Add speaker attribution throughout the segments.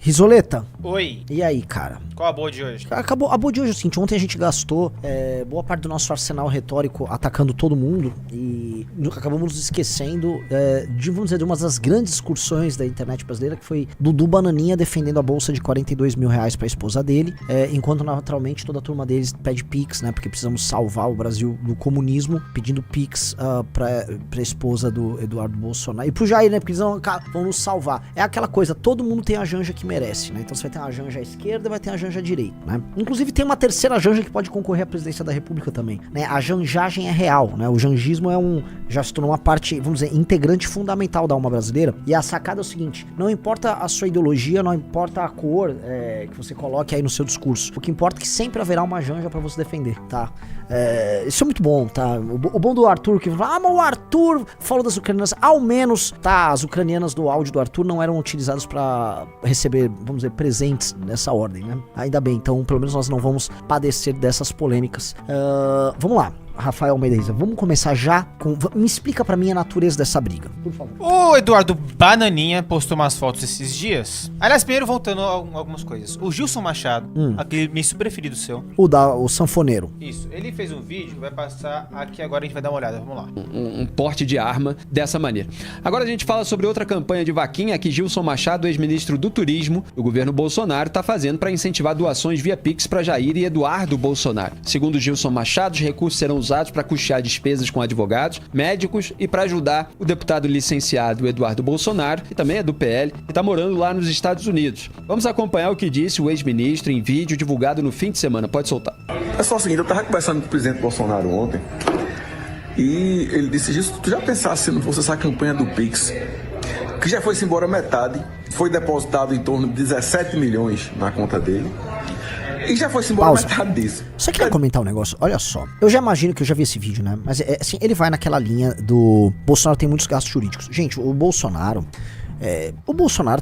Speaker 1: Risoleta.
Speaker 2: Oi.
Speaker 1: E aí, cara?
Speaker 2: Qual a boa de hoje?
Speaker 1: A boa de hoje é o seguinte, ontem a gente gastou boa parte do nosso arsenal retórico atacando todo mundo e acabamos nos esquecendo vamos dizer, de uma das grandes excursões da internet brasileira, que foi Dudu Bananinha defendendo a bolsa de R$42.000 pra esposa dele, enquanto naturalmente toda a turma deles pede Pix, né, porque precisamos salvar o Brasil do comunismo, pedindo Pix pra esposa do Eduardo Bolsonaro, e pro Jair, né, porque eles vão nos salvar. É aquela coisa, todo mundo tem a janja que merece, né, então você vai ter uma janja à esquerda e vai ter a janja à direita, né. Inclusive tem uma terceira janja que pode concorrer à presidência da república também, né, a janjagem é real, né, o janjismo já se tornou uma parte, vamos dizer, integrante fundamental da alma brasileira, e a sacada é o seguinte, não importa a sua ideologia, não importa a cor que você coloque aí no seu discurso, o que importa é que sempre haverá uma janja pra você defender, tá? Isso é muito bom, tá? O bom do Arthur, que fala, mas o Arthur falou das ucranianas, ao menos, tá, as ucranianas do áudio do Arthur não eram utilizadas pra receber, vamos dizer, presentes nessa ordem, né? Ainda bem, então pelo menos nós não vamos padecer dessas polêmicas. Vamos lá. Rafael Almeida, vamos começar já com... Me explica pra mim a natureza dessa briga, por favor.
Speaker 2: O Eduardo Bananinha postou umas fotos esses dias. Aliás, primeiro voltando a algumas coisas. O Gilson Machado, aquele ministro preferido seu.
Speaker 1: O sanfoneiro.
Speaker 2: Isso, ele fez um vídeo, vai passar aqui agora, a gente vai dar uma olhada, vamos lá.
Speaker 3: Um porte de arma dessa maneira. Agora a gente fala sobre outra campanha de vaquinha que Gilson Machado, ex-ministro do Turismo do governo Bolsonaro, tá fazendo para incentivar doações via Pix para Jair e Eduardo Bolsonaro. Segundo Gilson Machado, os recursos serão usados para custear despesas com advogados, médicos e para ajudar o deputado licenciado Eduardo Bolsonaro, que também é do PL, e está morando lá nos Estados Unidos. Vamos acompanhar o que disse o ex-ministro em vídeo divulgado no fim de semana. Pode soltar.
Speaker 4: É só o seguinte, eu estava conversando com o presidente Bolsonaro ontem e ele disse, Gilson, tu já pensasse se não fosse essa campanha do Pix, que já foi-se embora metade, foi depositado em torno de 17 milhões na conta dele, e já foi-se embora metade disso.
Speaker 1: Você queria comentar um negócio? Olha só. Eu já imagino que eu já vi esse vídeo, né? Mas assim, ele vai naquela linha do... Bolsonaro tem muitos gastos jurídicos. Gente, o Bolsonaro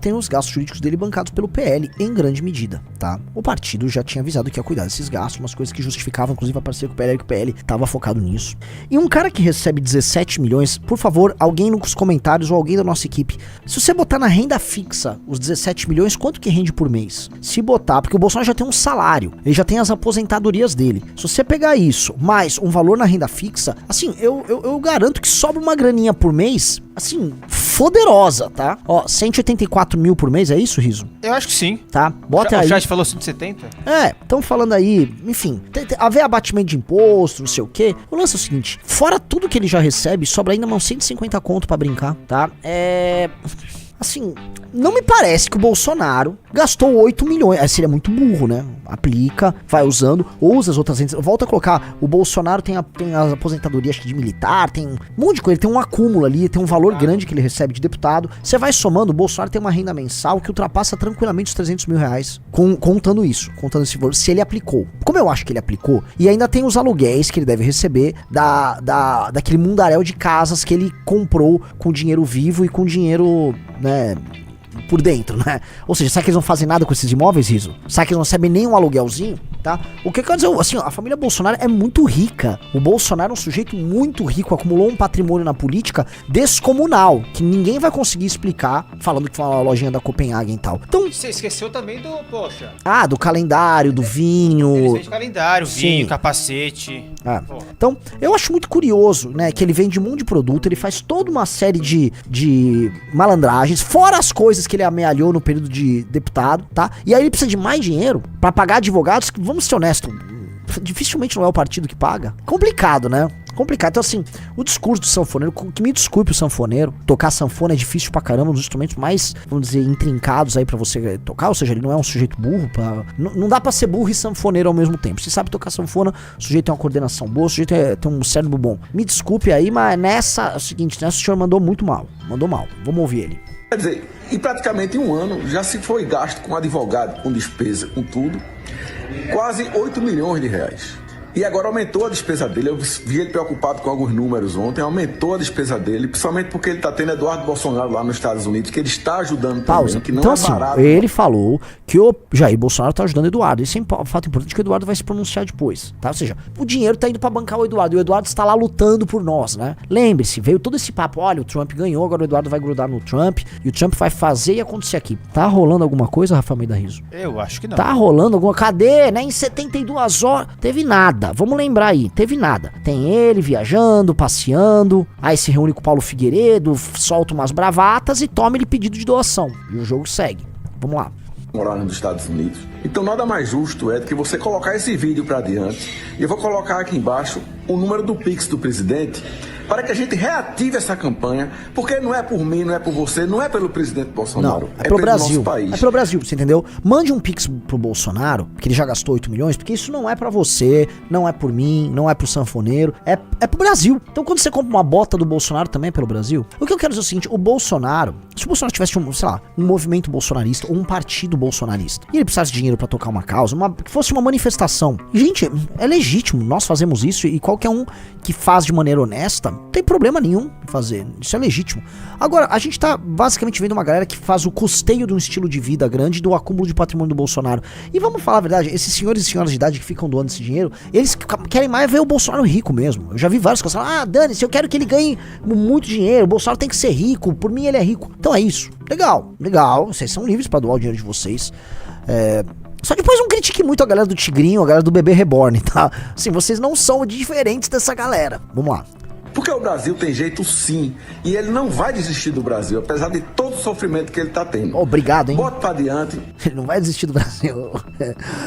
Speaker 1: tem os gastos jurídicos dele bancados pelo PL, em grande medida, tá? O partido já tinha avisado que ia cuidar desses gastos, umas coisas que justificavam, inclusive, a parceria com o PL, que o PL tava focado nisso. E um cara que recebe 17 milhões, por favor, alguém nos comentários ou alguém da nossa equipe, se você botar na renda fixa os 17 milhões, quanto que rende por mês? Se botar, porque o Bolsonaro já tem um salário, ele já tem as aposentadorias dele. Se você pegar isso, mais um valor na renda fixa, assim, eu garanto que sobra uma graninha por mês, assim, poderosa, tá? Ó, 184 mil por mês, é isso, Riso?
Speaker 2: Eu acho que sim.
Speaker 1: Tá, bota aí.
Speaker 2: O chat falou 170?
Speaker 1: Estão falando aí, enfim, haver abatimento de imposto, não sei o quê. O lance é o seguinte, fora tudo que ele já recebe, sobra ainda uns 150 conto pra brincar, tá? Assim, não me parece que o Bolsonaro gastou 8 milhões. Aí seria muito burro, né? Aplica, vai usando, usa as outras rendas. Volta a colocar, o Bolsonaro tem as aposentadorias de militar, tem um monte de coisa, ele tem um acúmulo ali, tem um valor grande que ele recebe de deputado. Você vai somando, o Bolsonaro tem uma renda mensal que ultrapassa tranquilamente os 300 mil reais, contando esse valor, se ele aplicou. Como eu acho que ele aplicou, e ainda tem os aluguéis que ele deve receber daquele mundaréu de casas que ele comprou com dinheiro vivo e com dinheiro, né, por dentro, né? Ou seja, será que eles não fazem nada com esses imóveis, Riso? Será que eles não recebem nem um aluguelzinho, tá? O que eu quero dizer, assim, a família Bolsonaro é muito rica. O Bolsonaro é um sujeito muito rico, acumulou um patrimônio na política descomunal, que ninguém vai conseguir explicar, falando que foi uma lojinha da Copenhagen e tal. Então,
Speaker 2: você esqueceu também do, poxa...
Speaker 1: do calendário, do vinho...
Speaker 2: Ele vende calendário, vinho,
Speaker 1: Sim.
Speaker 2: Capacete...
Speaker 1: Então, eu acho muito curioso, né, que ele vende um monte de produto, ele faz toda uma série de malandragens, fora as coisas que ele amealhou no período de deputado, tá? E aí ele precisa de mais dinheiro pra pagar advogados, que, vamos ser honestos, dificilmente não é o partido que paga. Complicado, né? Complicado. Então, assim, o discurso do sanfoneiro, que me desculpe o sanfoneiro, tocar sanfona é difícil pra caramba, um dos instrumentos mais, vamos dizer, intrincados aí pra você tocar, ou seja, ele não é um sujeito burro, não dá pra ser burro e sanfoneiro ao mesmo tempo. Se sabe tocar sanfona, o sujeito tem uma coordenação boa, o sujeito tem um cérebro bom. Me desculpe aí, mas é o seguinte, nessa o senhor mandou muito mal, vamos ouvir ele.
Speaker 4: Quer dizer, em praticamente um ano já se foi gasto com advogado, com despesa, com tudo, quase 8 milhões de reais. E agora aumentou a despesa dele. Eu vi ele preocupado com alguns números ontem. Aumentou a despesa dele, principalmente porque ele está tendo Eduardo Bolsonaro lá nos Estados Unidos, que ele está ajudando também, que não
Speaker 1: então,
Speaker 4: é
Speaker 1: assim,
Speaker 4: barato.
Speaker 1: ele falou que o Jair Bolsonaro tá ajudando o Eduardo. Isso é um fato importante que o Eduardo vai se pronunciar depois, tá? Ou seja, o dinheiro tá indo pra bancar o Eduardo. E o Eduardo está lá lutando por nós, né? Lembre-se, veio todo esse papo. Olha, o Trump ganhou, agora o Eduardo vai grudar no Trump. E o Trump vai fazer e acontecer aqui. Tá rolando alguma coisa, Rafael Meida Rizzo?
Speaker 2: Eu acho que não.
Speaker 1: Tá rolando alguma... Cadê? Né? Em 72 horas. Teve nada. Vamos lembrar aí. Teve nada. Tem ele viajando, passeando. Aí se reúne com o Paulo Figueiredo, solta umas bravatas e toma ele pedido de doação. E o jogo segue. Vamos lá.
Speaker 4: Morar nos Estados Unidos. Então nada mais justo é do que você colocar esse vídeo para diante. E eu vou colocar aqui embaixo o número do Pix do presidente para que a gente reative essa campanha, porque não é por mim, não é por você, não é pelo presidente Bolsonaro.
Speaker 1: Não, é pelo Brasil.
Speaker 4: Nosso país.
Speaker 1: É pelo Brasil, você entendeu? Mande um Pix pro Bolsonaro, porque ele já gastou 8 milhões, porque isso não é pra você, não é por mim, não é pro sanfoneiro, é pro Brasil. Então quando você compra uma bota do Bolsonaro, também é pelo Brasil. O que eu quero dizer é o seguinte, o Bolsonaro, se o Bolsonaro tivesse, sei lá, um movimento bolsonarista ou um partido bolsonarista, e ele precisasse de dinheiro pra tocar uma causa, que fosse uma manifestação. Gente, é legítimo, nós fazemos isso e qualquer um que faz de maneira honesta, não tem problema nenhum em fazer, isso é legítimo. Agora, a gente tá basicamente vendo uma galera que faz o custeio de um estilo de vida grande do acúmulo de patrimônio do Bolsonaro. E vamos falar a verdade, esses senhores e senhoras de idade que ficam doando esse dinheiro, eles querem mais ver o Bolsonaro rico mesmo. Eu já vi vários que falam, dane-se, eu quero que ele ganhe muito dinheiro, o Bolsonaro tem que ser rico, por mim ele é rico. Então é isso, legal, vocês são livres pra doar o dinheiro de vocês. Só depois não critique muito a galera do Tigrinho, a galera do Bebê Reborn, tá? Assim, vocês não são diferentes dessa galera. Vamos lá.
Speaker 4: Porque o Brasil tem jeito sim, e ele não vai desistir do Brasil, apesar de todo o sofrimento que ele tá tendo.
Speaker 1: Obrigado, hein?
Speaker 4: Bota pra diante.
Speaker 1: Ele não vai desistir do Brasil.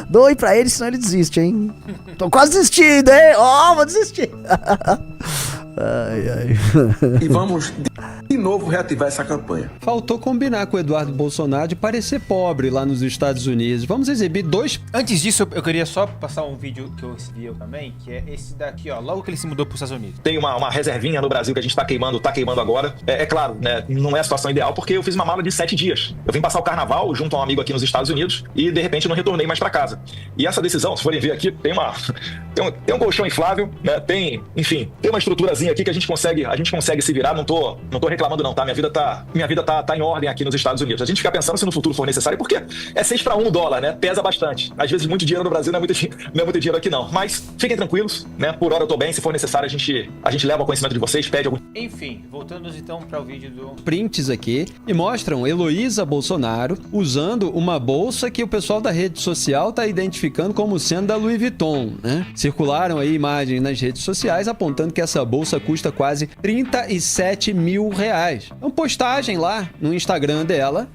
Speaker 1: Doe pra ele, senão ele desiste, hein? Tô quase desistindo, hein? Vou desistir.
Speaker 4: E vamos de novo reativar essa campanha.
Speaker 3: Faltou combinar com o Eduardo Bolsonaro de parecer pobre lá nos Estados Unidos. Vamos exibir dois...
Speaker 2: Antes disso, eu queria só passar um vídeo que eu recebi também, que é esse daqui, ó, logo que ele se mudou para os Estados Unidos.
Speaker 5: Tem uma reservinha no Brasil que a gente tá queimando agora. É claro, né, não é a situação ideal, porque eu fiz uma mala de 7 dias. Eu vim passar o carnaval junto a um amigo aqui nos Estados Unidos e, de repente, não retornei mais para casa. E essa decisão, se forem ver aqui, tem um colchão inflável, né, tem uma estruturazinha aqui que a gente consegue se virar. Não tô reclamando não, tá? Minha vida tá em ordem aqui nos Estados Unidos. A gente fica pensando se no futuro for necessário, porque é 6 para 1 o dólar, né? Pesa bastante. Às vezes muito dinheiro no Brasil não é muito dinheiro aqui não. Mas fiquem tranquilos, né? Por hora eu tô bem. Se for necessário, a gente leva ao conhecimento de vocês, pede algum...
Speaker 2: Enfim, voltando então para o vídeo do...
Speaker 3: prints aqui e mostram Heloísa Bolsonaro usando uma bolsa que o pessoal da rede social tá identificando como sendo da Louis Vuitton, né? Circularam aí imagens nas redes sociais apontando que essa bolsa custa quase 37 mil reais. Então, postagem lá no Instagram dela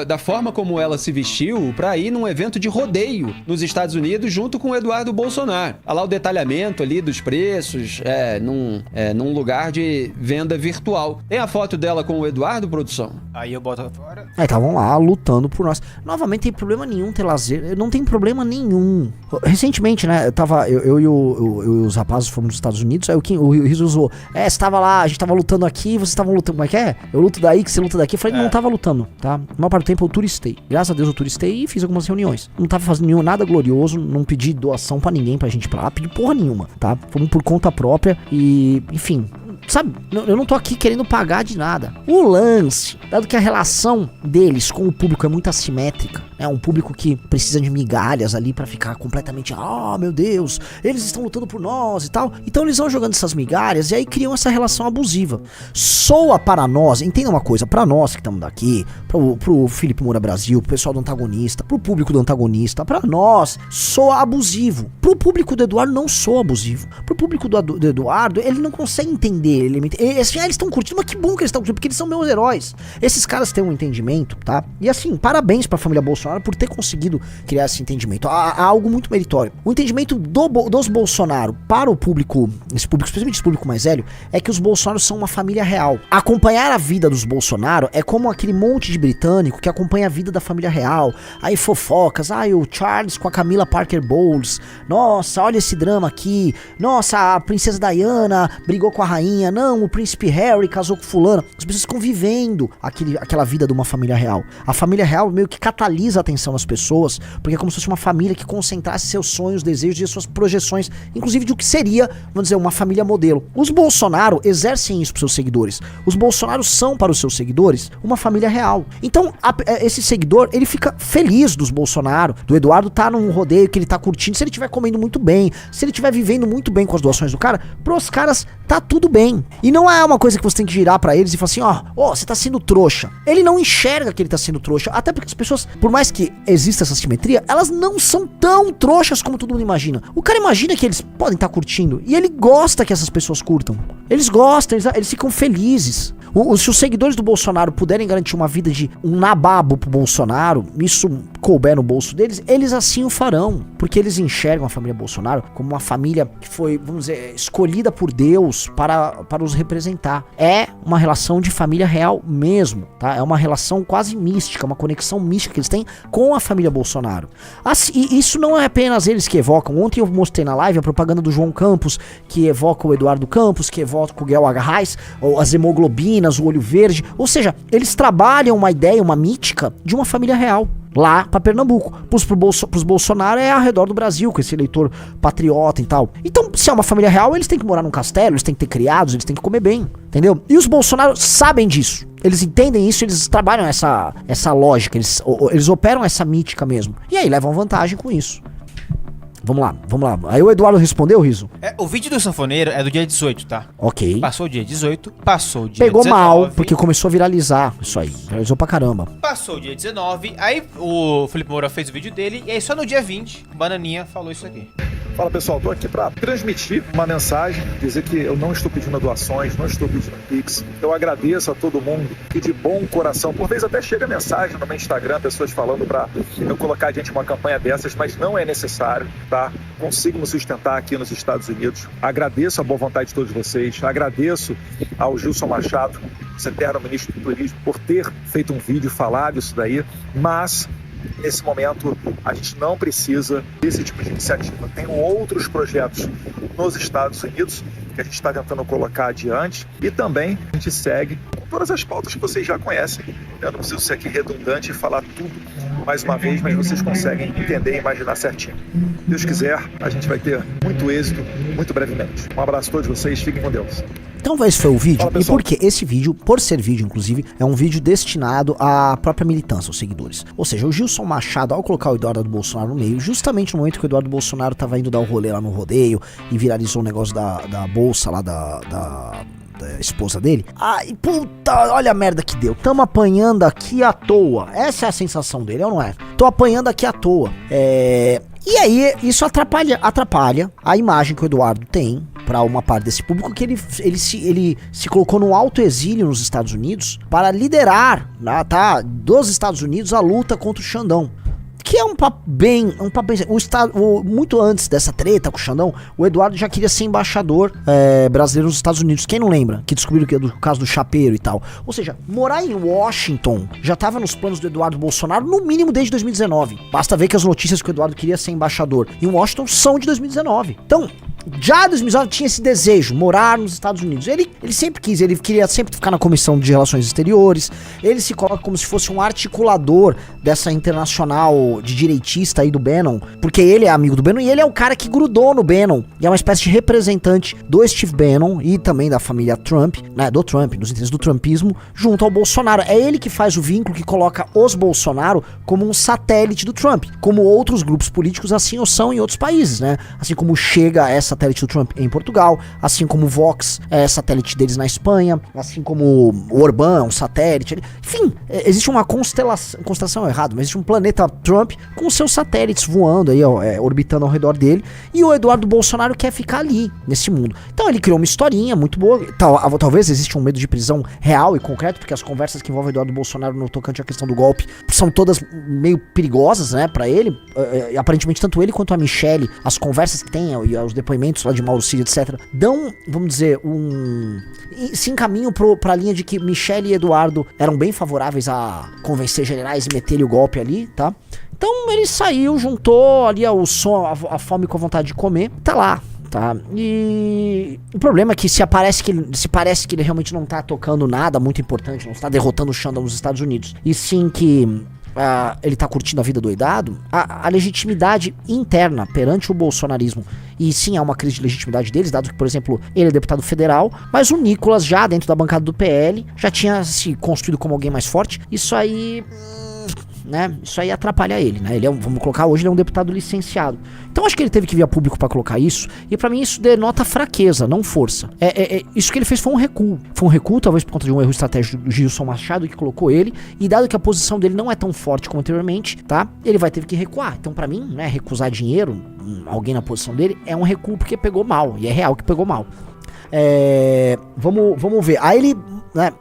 Speaker 3: da forma como ela se vestiu pra ir num evento de rodeio nos Estados Unidos junto com o Eduardo Bolsonaro. Olha lá o detalhamento ali dos preços, num lugar de venda virtual. Tem a foto dela com o Eduardo, produção?
Speaker 2: Aí eu boto fora.
Speaker 1: Estavam lá lutando por nós. Novamente, tem problema nenhum ter lazer. Não tem problema nenhum. Recentemente, né, eu e os rapazes fomos nos Estados Unidos, aí o Rizzo usou, você tava lá, a gente tava lutando aqui, vocês estavam lutando, como é que é? Eu luto daí, que você luta daqui. Eu falei, não tava lutando, tá? Na maior parte do tempo eu turistei. Graças a Deus eu turistei e fiz algumas reuniões. Não tava fazendo nada glorioso, não pedi doação pra ninguém pra gente ir pra lá, pedi porra nenhuma, tá? Fomos por conta própria e, enfim... Sabe, eu não tô aqui querendo pagar de nada. O lance, dado que a relação deles com o público é muito assimétrica, é um público que precisa de migalhas ali pra ficar completamente, meu Deus, eles estão lutando por nós e tal. Então eles vão jogando essas migalhas e aí criam essa relação abusiva. Soa para nós, entenda uma coisa, pra nós que estamos daqui, pro Felipe Moura Brasil, pro pessoal do antagonista, pro público do antagonista, pra nós, soa abusivo. Pro público do Eduardo não soa abusivo. Pro público do Eduardo, ele não consegue entender. Eles estão curtindo, mas que bom que eles estão curtindo, porque eles são meus heróis. Esses caras têm um entendimento, tá? E assim, parabéns pra família Bolsonaro por ter conseguido criar esse entendimento. Há algo muito meritório. O entendimento dos Bolsonaro para o público, especialmente esse público mais velho, é que os Bolsonaro são uma família real. Acompanhar a vida dos Bolsonaro é como aquele monte de britânico que acompanha a vida da família real. Aí fofocas, o Charles com a Camila Parker Bowles. Nossa, olha esse drama aqui. Nossa, a princesa Diana brigou com a rainha. Não, o príncipe Harry casou com fulano. As pessoas ficam vivendo aquela vida de uma família real. A família real meio que catalisa a atenção das pessoas, porque é como se fosse uma família que concentrasse seus sonhos, desejos e suas projeções, inclusive de o que seria, vamos dizer, uma família modelo. Os Bolsonaro exercem isso para seus seguidores. Os Bolsonaro são para os seus seguidores uma família real. Então, esse seguidor, ele fica feliz dos Bolsonaro, do Eduardo tá num rodeio que ele tá curtindo, se ele estiver comendo muito bem, se ele estiver vivendo muito bem com as doações do cara, pros caras tá tudo bem. E não é uma coisa que você tem que girar pra eles e falar assim, ó, você tá sendo trouxa. Ele não enxerga que ele tá sendo trouxa, até porque as pessoas, por mais que exista essa simetria, elas não são tão trouxas como todo mundo imagina. O cara imagina que eles podem estar curtindo, e ele gosta que essas pessoas curtam. Eles gostam, eles ficam felizes. Se os seguidores do Bolsonaro puderem garantir uma vida de um nababo pro Bolsonaro, isso couber no bolso deles, eles assim o farão. Porque eles enxergam a família Bolsonaro como uma família que foi, vamos dizer, escolhida por Deus para os representar. É uma relação de família real mesmo, tá? É uma relação quase mística, uma conexão mística que eles têm com a família Bolsonaro. Assim, e isso não é apenas eles que evocam. Ontem eu mostrei na live a propaganda do João Campos, que evoca o Eduardo Campos, que evoca o Guel Arraes, as hemoglobinas, o olho verde. Ou seja, eles trabalham uma ideia, uma mítica de uma família real. Lá pra Pernambuco. Pros Bolsonaro é ao redor do Brasil, com esse eleitor patriota e tal. Então, se é uma família real, eles têm que morar num castelo, eles têm que ter criados, eles têm que comer bem, entendeu? E os Bolsonaro sabem disso. Eles entendem isso, eles trabalham essa lógica, eles operam essa mítica mesmo. E aí levam vantagem com isso. Vamos lá. Aí o Eduardo respondeu, Riso?
Speaker 2: O vídeo do sanfoneiro é do dia 18, tá?
Speaker 1: Ok.
Speaker 2: Passou o dia 18, passou o dia
Speaker 1: Pegou
Speaker 2: 19.
Speaker 1: mal, porque começou a viralizar isso aí. Viralizou pra caramba.
Speaker 2: Passou o dia 19, aí o Felipe Moura fez o vídeo dele, e aí só no dia 20, o Bananinha falou isso aqui.
Speaker 6: Fala pessoal, estou aqui para transmitir uma mensagem, dizer que eu não estou pedindo doações, não estou pedindo Pix. Eu agradeço a todo mundo que de bom coração, por vezes até chega mensagem no meu Instagram, pessoas falando para eu colocar adiante uma campanha dessas, mas não é necessário, tá? Consigo me sustentar aqui nos Estados Unidos. Agradeço a boa vontade de todos vocês, agradeço ao Gilson Machado, esse eterno ministro do Turismo, por ter feito um vídeo falado isso daí, mas nesse momento a gente não precisa desse tipo de iniciativa. Tem outros projetos nos Estados Unidos que a gente está tentando colocar adiante e também a gente segue com todas as pautas que vocês já conhecem. Eu não preciso ser aqui redundante e falar tudo mais uma vez, mas vocês conseguem entender e imaginar certinho. Se Deus quiser, a gente vai ter muito êxito muito brevemente. Um abraço a todos vocês, fiquem com Deus.
Speaker 1: Então esse foi o vídeo,
Speaker 6: Fala,
Speaker 1: e porque esse vídeo, por ser vídeo inclusive, é um vídeo destinado à própria militância, aos seguidores. Ou seja, o Gilson Machado, ao colocar o Eduardo Bolsonaro no meio, justamente no momento que o Eduardo Bolsonaro tava indo dar o rolê lá no rodeio e viralizou o negócio da bolsa lá da esposa dele. Ai, puta, olha a merda que deu. Tamo apanhando aqui à toa. Essa é a sensação dele, ou não é? Tô apanhando aqui à toa. E aí, isso atrapalha a imagem que o Eduardo tem para uma parte desse público, que ele se colocou no alto exílio nos Estados Unidos para liderar, dos Estados Unidos a luta contra o Xandão. Que é um papo bem. Muito antes dessa treta com o Xandão, o Eduardo já queria ser embaixador brasileiro nos Estados Unidos. Quem não lembra? Que descobriram que é do caso do chapeiro e tal. Ou seja, morar em Washington já estava nos planos do Eduardo Bolsonaro, no mínimo desde 2019. Basta ver que as notícias que o Eduardo queria ser embaixador em Washington são de 2019. Então, já em 2019 tinha esse desejo, morar nos Estados Unidos. Ele sempre quis, ele queria sempre ficar na Comissão de Relações Exteriores. Ele se coloca como se fosse um articulador dessa internacional de direitista aí do Bannon, porque ele é amigo do Bannon e ele é o cara que grudou no Bannon. E é uma espécie de representante do Steve Bannon e também da família Trump, né, do Trump, nos interesses do trumpismo, junto ao Bolsonaro. É ele que faz o vínculo que coloca os Bolsonaro como um satélite do Trump, como outros grupos políticos assim o são em outros países, né? Assim como Chega é satélite do Trump em Portugal, assim como o Vox é satélite deles na Espanha, assim como o Orbán é um satélite. Enfim, existe uma constelação errada, mas existe um planeta Trump com seus satélites voando aí, orbitando ao redor dele, e o Eduardo Bolsonaro quer ficar ali, nesse mundo. Então ele criou uma historinha muito boa, talvez exista um medo de prisão real e concreto, porque as conversas que envolvem o Eduardo Bolsonaro no tocante à questão do golpe são todas meio perigosas, né, pra ele. Aparentemente tanto ele quanto a Michelle, as conversas que tem e os depoimentos lá de Mauro Cid, etc., dão, vamos dizer, se encaminham pra linha de que Michelle e Eduardo eram bem favoráveis a convencer generais e meter-lhe o golpe ali, tá? Então ele saiu, juntou ali a fome com a vontade de comer, tá lá, tá? E o problema é que se parece que ele realmente não tá tocando nada muito importante, não está derrotando o Xandão nos Estados Unidos, e sim que ele tá curtindo a vida doidado, a legitimidade interna perante o bolsonarismo, e sim, há uma crise de legitimidade deles, dado que, por exemplo, ele é deputado federal, mas o Nicolas, já dentro da bancada do PL, já tinha se construído como alguém mais forte. Isso aí... né? Isso aí atrapalha ele, né? Ele é vamos colocar hoje, ele é um deputado licenciado. Então acho que ele teve que vir a público pra colocar isso, e pra mim isso denota fraqueza, não força. Isso que ele fez foi um recuo. Foi um recuo, talvez por conta de um erro estratégico do Gilson Machado, que colocou ele, e dado que a posição dele não é tão forte como anteriormente, tá? Ele vai ter que recuar. Então pra mim, né, recusar dinheiro, alguém na posição dele, é um recuo porque pegou mal, e é real que pegou mal. Vamos ver. Aí ele, né,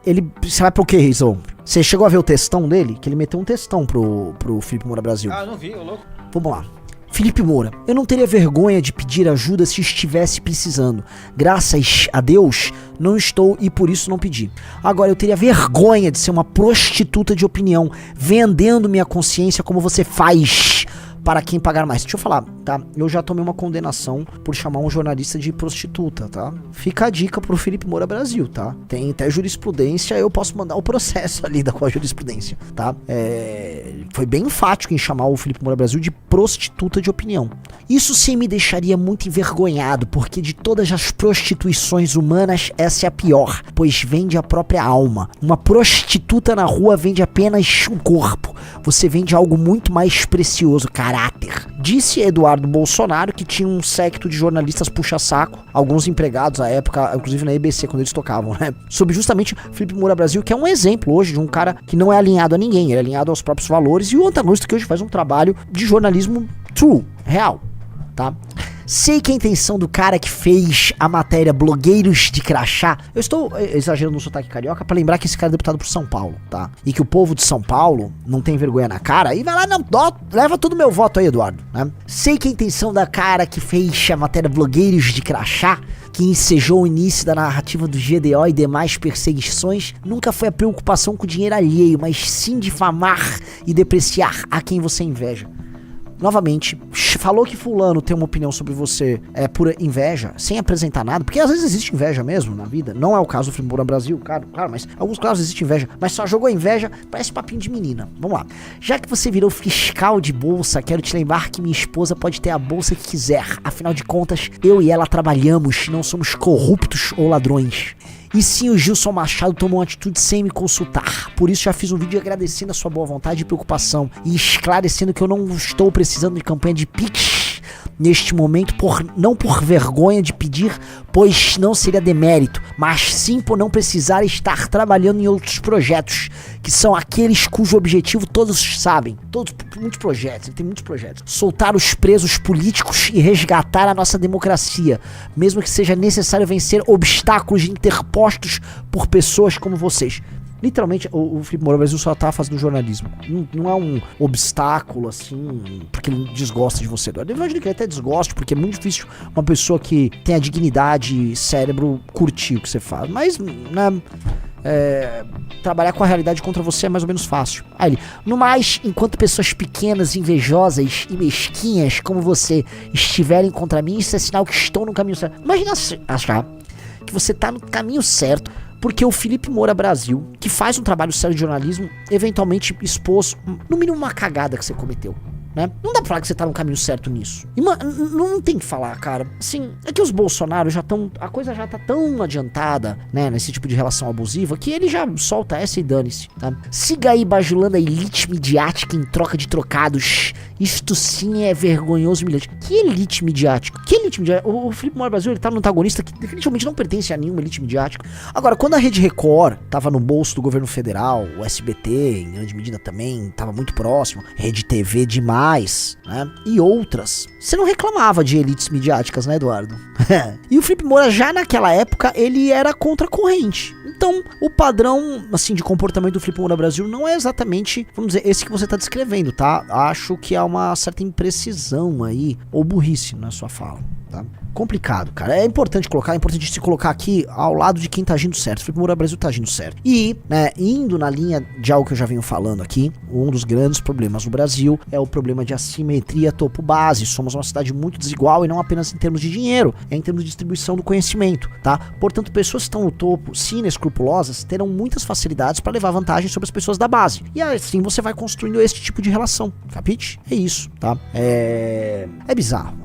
Speaker 1: você vai pro que, Rizão? Você chegou a ver o textão dele? Que ele meteu um textão pro Felipe Moura Brasil.
Speaker 2: Ah, não vi, ô louco.
Speaker 1: Vamos lá. Felipe Moura, eu não teria vergonha de pedir ajuda se estivesse precisando. Graças a Deus, não estou e por isso não pedi. Agora, eu teria vergonha de ser uma prostituta de opinião, vendendo minha consciência como você faz para quem pagar mais. Deixa eu falar, tá? Eu já tomei uma condenação por chamar um jornalista de prostituta, tá? Fica a dica pro Felipe Moura Brasil, tá? Tem até jurisprudência, eu posso mandar o processo ali com a jurisprudência, tá? Foi bem enfático em chamar o Felipe Moura Brasil de prostituta de opinião. Isso sim me deixaria muito envergonhado, porque de todas as prostituições humanas, essa é a pior, pois vende a própria alma. Uma prostituta na rua vende apenas um corpo. Você vende algo muito mais precioso, caráter. Disse Eduardo Bolsonaro que tinha um séquito de jornalistas puxa-saco, alguns empregados à época, inclusive na EBC, quando eles tocavam, né? Sobre justamente Felipe Moura Brasil, que é um exemplo hoje de um cara que não é alinhado a ninguém, ele é alinhado aos próprios valores, e o antagonista que hoje faz um trabalho de jornalismo true, real, tá? Sei que a intenção do cara que fez a matéria Blogueiros de Crachá, eu estou exagerando no sotaque carioca pra lembrar que esse cara é deputado por São Paulo, tá? E que o povo de São Paulo não tem vergonha na cara e vai lá, não, leva todo o meu voto aí, Eduardo, né? Sei que a intenção da cara que fez a matéria Blogueiros de Crachá, que ensejou o início da narrativa do GDO e demais perseguições, nunca foi a preocupação com o dinheiro alheio, mas sim difamar e depreciar a quem você inveja. Novamente, falou que fulano tem uma opinião sobre você pura inveja, sem apresentar nada, porque às vezes existe inveja mesmo na vida, não é o caso do Felipe Moura Brasil, claro, mas em alguns casos existe inveja, mas só jogou inveja, parece papinho de menina. Vamos lá. Já que você virou fiscal de bolsa, quero te lembrar que minha esposa pode ter a bolsa que quiser, afinal de contas, eu e ela trabalhamos, não somos corruptos ou ladrões. E sim, o Gilson Machado tomou uma atitude sem me consultar. Por isso já fiz um vídeo agradecendo a sua boa vontade e preocupação, e esclarecendo que eu não estou precisando de campanha de Pix neste momento, não por vergonha de pedir, pois não seria demérito, mas sim por não precisar estar trabalhando em outros projetos, que são aqueles cujo objetivo todos sabem. Muitos projetos, ele tem muitos projetos. Soltar os presos políticos e resgatar a nossa democracia, mesmo que seja necessário vencer obstáculos interpostos por pessoas como vocês. Literalmente, o Felipe Moura Brasil só tá fazendo jornalismo. Não é um obstáculo, assim, porque ele desgosta de você. Eu imagino que ele até desgoste, porque é muito difícil uma pessoa que tem a dignidade e cérebro curtir o que você faz. Mas, né, trabalhar com a realidade contra você é mais ou menos fácil. Aí ele, no mais, enquanto pessoas pequenas, invejosas e mesquinhas como você estiverem contra mim, isso é sinal que estou no caminho certo. Imagina achar que você tá no caminho certo, porque o Felipe Moura Brasil, que faz um trabalho sério de jornalismo, eventualmente expôs, no mínimo, uma cagada que você cometeu, né? Não dá pra falar que você tá no caminho certo nisso. E, não tem que falar, cara. Assim, é que os Bolsonaro já estão... A coisa já tá tão adiantada, né, nesse tipo de relação abusiva, que ele já solta essa e dane-se, tá? Siga aí bajulando a elite midiática em troca de trocados. Isto sim é vergonhoso e humilhante. Que elite midiática? Que elite midiática? O Felipe Moura Brasil, ele tá num antagonista que definitivamente não pertence a nenhuma elite midiática. Agora, quando a Rede Record tava no bolso do governo federal, o SBT, em grande medida também, tava muito próximo, Rede TV demais, né? E outras. Você não reclamava de elites midiáticas, né, Eduardo? E o Felipe Moura, já naquela época, ele era contra a corrente. Então, o padrão, assim, de comportamento do Felipe Moura Brasil não é exatamente, vamos dizer, esse que você tá descrevendo, tá? Acho que há uma certa imprecisão aí, ou burrice na sua fala, tá? complicado, cara. É importante se colocar aqui ao lado de quem tá agindo certo. O Felipe Moura Brasil tá agindo certo. E, né, indo na linha de algo que eu já venho falando aqui, um dos grandes problemas no Brasil é o problema de assimetria topo-base. Somos uma cidade muito desigual e não apenas em termos de dinheiro, é em termos de distribuição do conhecimento, tá? Portanto, pessoas que estão no topo, se inescrupulosas, terão muitas facilidades para levar vantagem sobre as pessoas da base. E assim você vai construindo este tipo de relação, capite? É isso, tá? É bizarro.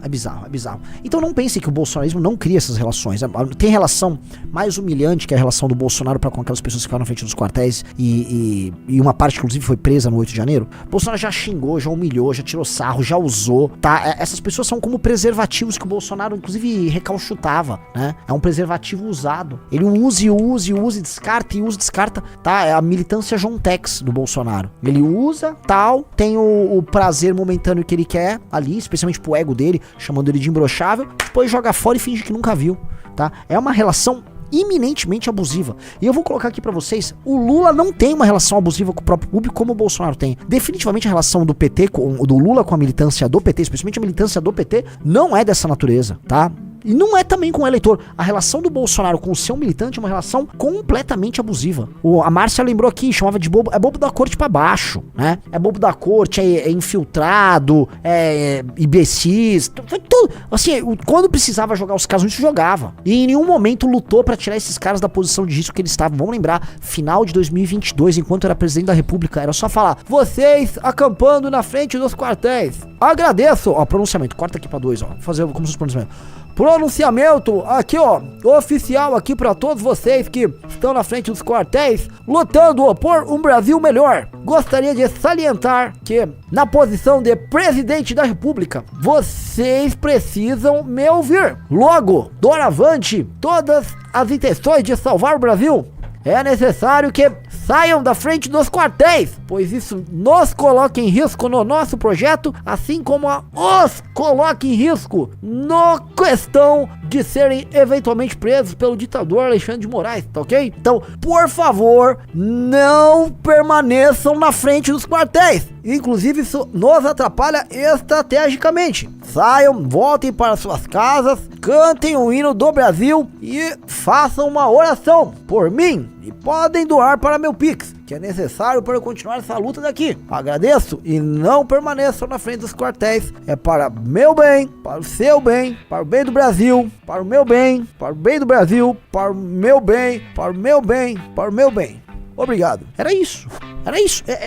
Speaker 1: Então não pense que o bolsonarismo não cria essas relações. Tem relação mais humilhante, que é a relação do Bolsonaro para com aquelas pessoas que ficaram na frente dos quartéis e uma parte, inclusive, foi presa no 8 de janeiro. O Bolsonaro já xingou, já humilhou, já tirou sarro, já usou, tá? Essas pessoas são como preservativos que o Bolsonaro, inclusive, recalchutava, né? É um preservativo usado. Ele usa e descarta, descarta, tá? É a militância John Tex do Bolsonaro. Ele usa, tal, tem o prazer momentâneo que ele quer ali, especialmente pro ego dele, chamando ele de imbrochável, depois joga fora e finge que nunca viu, tá? É uma relação iminentemente abusiva. E eu vou colocar aqui pra vocês, o Lula não tem uma relação abusiva com o próprio público como o Bolsonaro tem. Definitivamente a relação do PT, do Lula com a militância do PT, especialmente a militância do PT, não é dessa natureza, tá? E não é também com o eleitor. A relação do Bolsonaro com o seu militante é uma relação completamente abusiva. A Márcia lembrou aqui, chamava de bobo. É bobo da corte pra baixo, né? É bobo da corte, é infiltrado, é imbecis. Foi tudo. Assim, quando precisava jogar os caras, isso jogava. E em nenhum momento lutou pra tirar esses caras da posição de risco que eles estavam. Vamos lembrar, final de 2022, enquanto era presidente da República, era só falar: vocês acampando na frente dos quartéis. Agradeço. Ó, pronunciamento. Corta aqui pra 2, ó. Vou fazer como se fosse pronunciamento. Pronunciamento aqui, ó, oficial aqui pra todos vocês que estão na frente dos quartéis lutando por um Brasil melhor. Gostaria de salientar que na posição de presidente da República, vocês precisam me ouvir. Logo, doravante, todas as intenções de salvar o Brasil, é necessário que saiam da frente dos quartéis, pois isso nos coloca em risco no nosso projeto, assim como os coloca em risco na questão de serem eventualmente presos pelo ditador Alexandre de Moraes, tá ok? Então, por favor, não permaneçam na frente dos quartéis. Inclusive, isso nos atrapalha estrategicamente. Saiam, voltem para suas casas, cantem o hino do Brasil e façam uma oração por mim. E podem doar para meu Pix, que é necessário para eu continuar essa luta daqui. Agradeço e não permaneçam na frente dos quartéis. É para meu bem, para o seu bem, para o bem do Brasil, para o meu bem, para o bem do Brasil, para o meu bem, para o meu bem, para o meu bem. Obrigado. Era isso.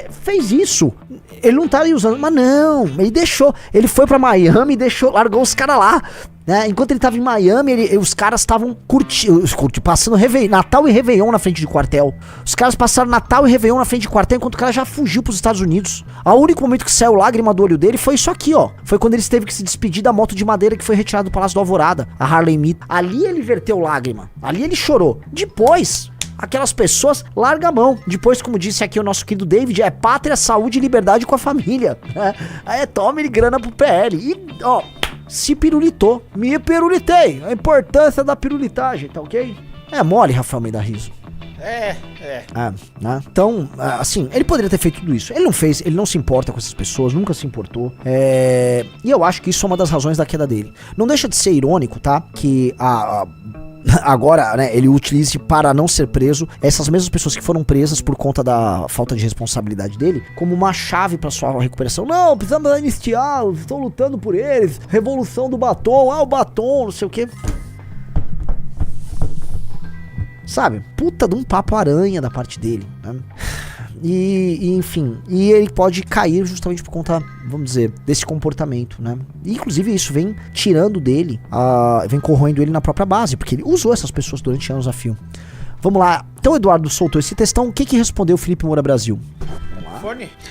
Speaker 1: Fez isso. Ele não tá ali usando, mas não, ele deixou. Ele foi pra Miami e largou os caras lá. Né? Enquanto ele tava em Miami, os caras estavam passando Natal e Réveillon na frente de quartel. Os caras passaram Natal e Réveillon na frente de quartel, enquanto o cara já fugiu pros Estados Unidos. O único momento que saiu lágrima do olho dele foi isso aqui, ó. Foi quando ele teve que se despedir da moto de madeira que foi retirada do Palácio do Alvorada, a Harley Mead. Ali ele verteu lágrima. Ali ele chorou. Depois, aquelas pessoas largam a mão. Depois, como disse aqui o nosso querido David, é pátria, saúde e liberdade com a família. Aí tome grana pro PL. E, ó, se pirulitou. Me pirulitei. A importância da pirulitagem, tá ok? É mole, Rafael Meida Riso. Né? Então, assim, ele poderia ter feito tudo isso. Ele não fez, ele não se importa com essas pessoas, nunca se importou. E eu acho que isso é uma das razões da queda dele. Não deixa de ser irônico, tá? Que agora, né, ele utilize para não ser preso essas mesmas pessoas que foram presas por conta da falta de responsabilidade dele como uma chave para sua recuperação. Não, precisamos anistiá-los, estou lutando por eles. Revolução do batom, o batom, não sei o que. Sabe, puta de um papo aranha da parte dele, né? Enfim, ele pode cair justamente por conta, vamos dizer, desse comportamento, né? E, inclusive, isso vem tirando dele, vem corroendo ele na própria base, porque ele usou essas pessoas durante anos a fio. Vamos lá, então o Eduardo soltou esse textão, o que respondeu Felipe Moura Brasil?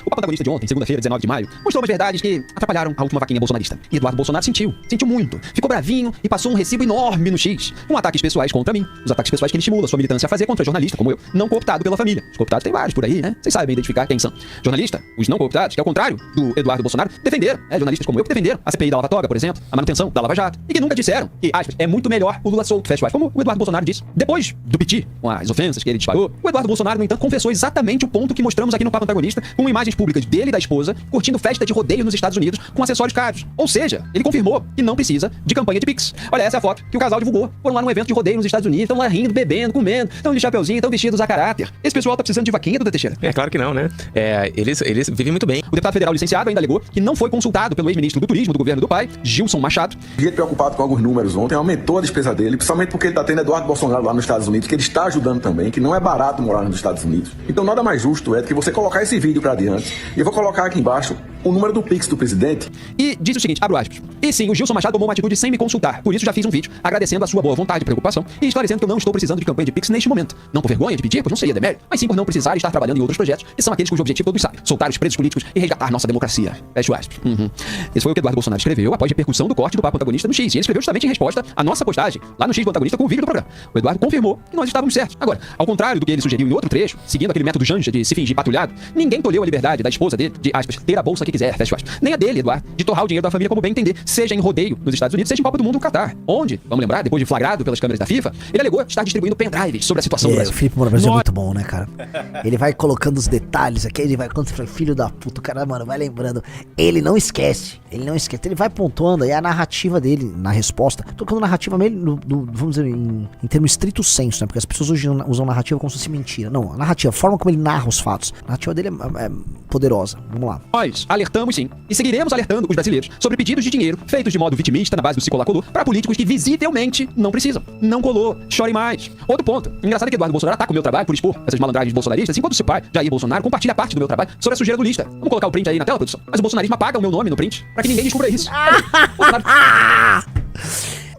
Speaker 3: O protagonista de ontem, segunda-feira, 19 de maio, mostrou umas verdades que atrapalharam a última vaquinha bolsonarista. E Eduardo Bolsonaro sentiu muito. Ficou bravinho e passou um recibo enorme no X. Com ataques pessoais contra mim. Os ataques pessoais que ele estimula sua militância a fazer contra jornalista como eu, não cooptado pela família. Os cooptados tem vários por aí, né? Vocês sabem identificar quem são. Jornalista, os não cooptados, que ao contrário do Eduardo Bolsonaro, defenderam, jornalistas como eu que defenderam a CPI da Lava Toga, por exemplo, a manutenção da Lava Jato, e que nunca disseram que, aspas, é muito melhor o Lula solto, fecha aspas, como o Eduardo Bolsonaro disse. Depois do piti, com as ofensas que ele disparou, o Eduardo Bolsonaro, no entanto, confessou exatamente o ponto que mostramos aqui no Papo Antagonista. antagonista com imagens públicas dele e da esposa curtindo festa de rodeio nos Estados Unidos com acessórios caros. Ou seja, ele confirmou que não precisa de campanha de Pix. Olha, essa é a foto que o casal divulgou. Foram lá num evento de rodeio nos Estados Unidos, estão lá rindo, bebendo, comendo, estão de chapeuzinho, estão vestidos a caráter. Esse pessoal tá precisando de vaquinha, Duda Teixeira?
Speaker 7: É claro que não, né? Eles vivem muito bem.
Speaker 3: O deputado federal licenciado ainda alegou que não foi consultado pelo ex-ministro do Turismo do governo do pai, Gilson Machado.
Speaker 4: Ele preocupado com alguns números ontem, aumentou a despesa dele, principalmente porque ele está tendo Eduardo Bolsonaro lá nos Estados Unidos, que ele está ajudando também, que não é barato morar nos Estados Unidos. Então nada mais justo é do que você colocar esse vídeo para adiante. E eu vou colocar aqui embaixo o número do Pix do presidente.
Speaker 3: E disse o seguinte, abro aspas. E sim, o Gilson Machado tomou uma atitude sem me consultar. Por isso já fiz um vídeo agradecendo a sua boa vontade e preocupação e esclarecendo que eu não estou precisando de campanha de Pix neste momento. Não por vergonha de pedir, pois não seria demérito, mas sim por não precisar estar trabalhando em outros projetos, que são aqueles cujo objetivo todos sabem, soltar os presos políticos e resgatar nossa democracia. Fecho aspas. Esse foi o que Eduardo Bolsonaro escreveu após a repercussão do corte do papo antagonista no X. E ele escreveu justamente em resposta à nossa postagem lá no X do antagonista com o vídeo do programa. O Eduardo confirmou que nós estávamos certos. Agora, ao contrário do que ele sugeriu em outro trecho, seguindo aquele método Janja de se fingir patrulhado, ninguém tolheu a liberdade da esposa dele de, aspas, ter a bolsa que quiser, fecho aspas. Nem a dele, Eduardo, de torrar o dinheiro da família como bem entender, seja em rodeio nos Estados Unidos, seja em Copa do Mundo no Catar. Onde, vamos lembrar, depois de flagrado pelas câmeras da FIFA, ele alegou estar distribuindo pendrives sobre a situação do Brasil.
Speaker 1: O Felipe Moura Brasil é muito bom, né, cara? Ele vai colocando os detalhes aqui, ele vai quando você fala, filho da puta, o cara, mano, vai lembrando. Ele não esquece, ele vai pontuando aí a narrativa dele na resposta. Tocando narrativa meio, vamos dizer, em termos estrito senso, né? Porque as pessoas hoje usam narrativa como se fosse mentira. Não, a narrativa, a forma como ele narra os fatos. A narrativa dele é poderosa. Vamos lá.
Speaker 3: Nós alertamos sim, e seguiremos alertando os brasileiros sobre pedidos de dinheiro feitos de modo vitimista na base do se colar colou para políticos que visivelmente não precisam. Não colou, chore mais. Outro ponto, engraçado é que Eduardo Bolsonaro ataca o meu trabalho por expor essas malandragens bolsonaristas, enquanto o seu pai, Jair Bolsonaro, compartilha parte do meu trabalho sobre a sujeira do lista. Vamos colocar o print aí na tela, produção? Mas o bolsonarismo apaga o meu nome no print pra que ninguém descubra isso.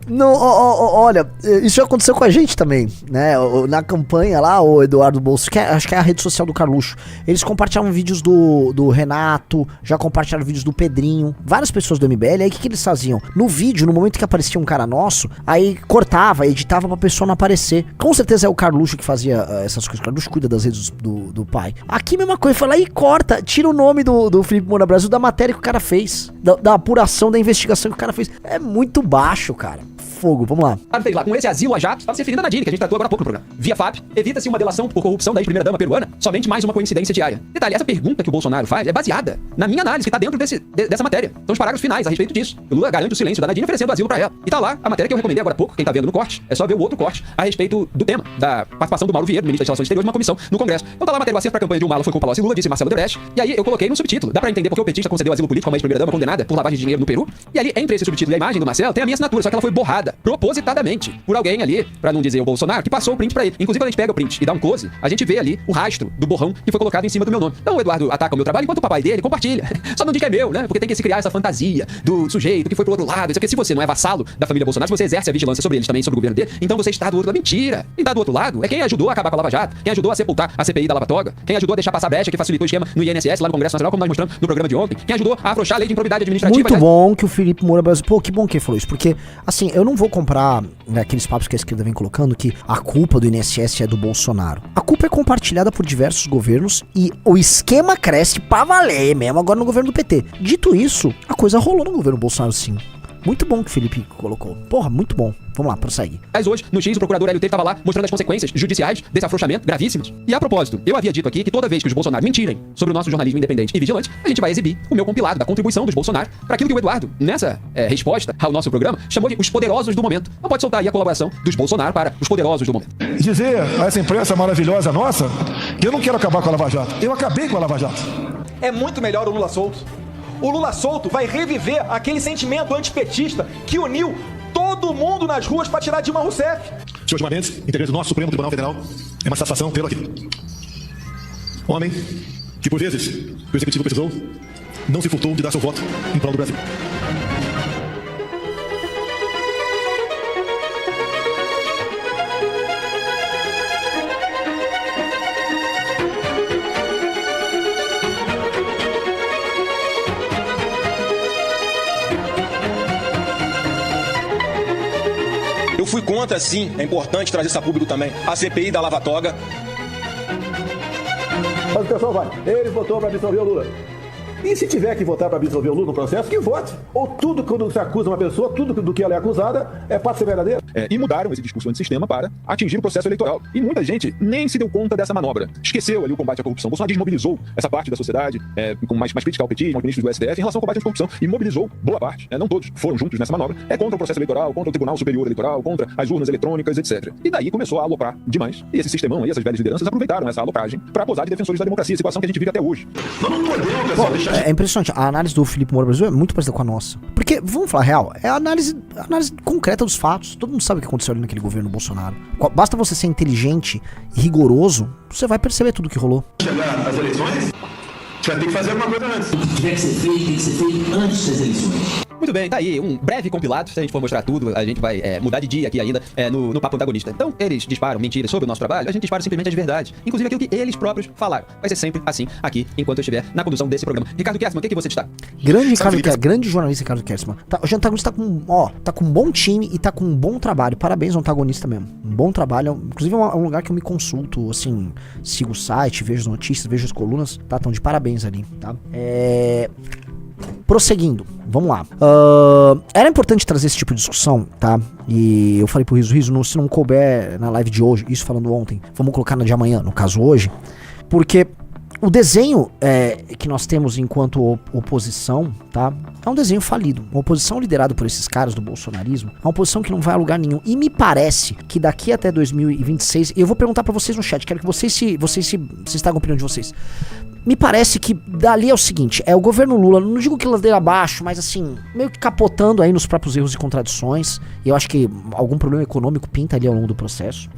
Speaker 1: Não, olha, isso já aconteceu com a gente também, né? Na campanha lá, o Eduardo Bolsonaro, que acho que é a rede social do Carluxo, eles compartilhavam vídeos do Renato, já compartilharam vídeos do Pedrinho, várias pessoas do MBL. Aí o que eles faziam? No vídeo, no momento que aparecia um cara nosso, aí cortava, editava pra pessoa não aparecer. Com certeza é o Carluxo que fazia essas coisas. O Carluxo cuida das redes do pai. Aqui mesma coisa, foi lá e corta, tira o nome do Felipe Moura Brasil da matéria que o cara fez, da apuração, da investigação que o cara fez. É muito baixo, cara. Fogo, vamos lá.
Speaker 3: Fez lá, com esse asilo a jato, estava se referindo a Nadine, que a gente tratou agora há pouco no programa. Via FAP, evita-se uma delação por corrupção da ex-primeira-dama peruana, somente mais uma coincidência diária. Detalhe, essa pergunta que o Bolsonaro faz é baseada na minha análise, que tá dentro dessa matéria. Então os parágrafos finais a respeito disso. O Lula garante o silêncio da Nadine oferecendo asilo pra ela. E tá lá a matéria que eu recomendei agora há pouco, quem tá vendo no corte, é só ver o outro corte a respeito do tema, da participação do Mauro Vieira, ministro das Relações Exteriores, numa comissão no Congresso. Então tá lá a matéria, o acerto pra campanha de Dilma foi com o Palocci Lula, disse Marcelo Odebrecht. E aí eu coloquei no subtítulo. Dá pra entender porque o petista concedeu asilo político a uma ex-primeira-dama condenada por lavagem de dinheiro no Peru. E ali, entre esse subtítulo e a imagem do Marcelo, tem a minha assinatura, só que ela foi borrada, propositadamente, por alguém ali, pra não dizer o Bolsonaro, que passou o print pra ele. Inclusive, quando a gente pega o print e dá um close, a gente vê ali o rastro do borrão que foi colocado em cima do meu nome. Então o Eduardo ataca o meu trabalho, enquanto o papai dele compartilha. Só não diz que é meu, né? Porque tem que se criar essa fantasia do sujeito que foi pro outro lado. Isso aqui, se você não é vassalo da família Bolsonaro, se você exerce a vigilância sobre eles também, sobre o governo dele, então você está do outro lado. Mentira! Quem tá do outro lado é quem ajudou a acabar com a Lava Jato, quem ajudou a sepultar a CPI da Lava Toga, quem ajudou a deixar passar brecha, que facilitou o esquema no INSS lá no Congresso Nacional, como nós mostramos no programa de ontem, quem ajudou a afrouxar a lei de improbidade administrativa.
Speaker 1: Muito bom que o Felipe Moura Brasil... Pô, que bom que ele falou isso, porque, assim, eu não vou comprar, né, aqueles papos que a esquerda vem colocando que a culpa do INSS é do Bolsonaro. A culpa é compartilhada por diversos governos e o esquema cresce pra valer mesmo agora no governo do PT. Dito isso, a coisa rolou no governo Bolsonaro, sim. Muito bom que o Felipe colocou. Porra, muito bom. Vamos lá, prossegue.
Speaker 3: Mas hoje, no X, o procurador LT estava lá mostrando as consequências judiciais desse afrouxamento gravíssimas. E a propósito, eu havia dito aqui que toda vez que os Bolsonaro mentirem sobre o nosso jornalismo independente e vigilante, a gente vai exibir o meu compilado da contribuição dos Bolsonaro para aquilo que o Eduardo, nessa resposta ao nosso programa, chamou de os poderosos do momento. Então pode soltar aí a colaboração dos Bolsonaro para os poderosos do momento.
Speaker 8: Dizer a essa imprensa maravilhosa nossa que eu não quero acabar com a Lava Jato. Eu acabei com a Lava Jato.
Speaker 9: É muito melhor o Lula solto. O Lula solto vai reviver aquele sentimento antipetista que uniu todo mundo nas ruas para tirar Dilma Rousseff.
Speaker 8: Senhor Gilmar Mendes, integrante do nosso Supremo Tribunal Federal, é uma satisfação tê-lo aqui. Homem que, por vezes, o Executivo precisou, não se furtou de dar seu voto em prol do Brasil.
Speaker 9: Eu fui contra, sim, é importante trazer isso a público também, a CPI da Lava Toga.
Speaker 8: Mas o pessoal vai. Ele votou para absolver o Lula. E se tiver que votar para absolver o Lula no processo, que vote. Ou tudo quando se acusa uma pessoa, tudo do que ela é acusada, pode ser verdadeiro.
Speaker 6: E mudaram esse discurso antissistema para atingir o processo eleitoral. E muita gente nem se deu conta dessa manobra. Esqueceu ali o combate à corrupção. Bolsonaro desmobilizou essa parte da sociedade, com mais crítica ao petismo, aos ministros do STF, em relação ao combate à corrupção. E mobilizou boa parte. Não todos foram juntos nessa manobra. Contra o processo eleitoral, contra o Tribunal Superior Eleitoral, contra as urnas eletrônicas, etc. E daí começou a aloprar demais. E esse sistemão aí, essas velhas lideranças, aproveitaram essa alopragem para posar de defensores da democracia, situação que a gente vive até hoje.
Speaker 1: É impressionante. A análise do Felipe Moura Brasil é muito parecida com a nossa. Porque, vamos falar real, é a análise concreta dos fatos. Todo mundo sabe o que aconteceu ali naquele governo Bolsonaro. Basta você ser inteligente e rigoroso, você vai perceber tudo o que rolou.
Speaker 8: Chegar às eleições, você vai ter que fazer alguma coisa antes.
Speaker 10: O que tiver que ser feito, tem que ser feito antes das eleições.
Speaker 3: Muito bem, tá aí um breve compilado. Se a gente for mostrar tudo, a gente vai mudar de dia aqui ainda no papo antagonista. Então, eles disparam mentiras sobre o nosso trabalho, a gente dispara simplesmente as verdades. Inclusive aquilo que eles próprios falaram. Vai ser sempre assim aqui, enquanto eu estiver na condução desse programa. Ricardo Kerstmann, o que você destaca?
Speaker 1: Grande jornalista Ricardo Kerstmann. O antagonista tá com um bom time e tá com um bom trabalho. Parabéns ao antagonista mesmo. Um bom trabalho. Inclusive é um lugar que eu me consulto, assim, sigo o site, vejo as notícias, vejo as colunas. Tá, tão de parabéns ali, tá? Prosseguindo, vamos lá. Era importante trazer esse tipo de discussão, tá? E eu falei pro Riso, se não couber na live de hoje, isso falando ontem, vamos colocar na de amanhã, no caso hoje, porque o desenho que nós temos enquanto oposição, tá? É um desenho falido. Uma oposição liderada por esses caras do bolsonarismo é uma oposição que não vai a lugar nenhum. E me parece que daqui até 2026, e eu vou perguntar pra vocês no chat, quero que vocês tragam a opinião de vocês. Me parece que dali é o seguinte, o governo Lula, não digo que ladeira abaixo, mas assim, meio que capotando aí nos próprios erros e contradições. E eu acho que algum problema econômico pinta ali ao longo do processo.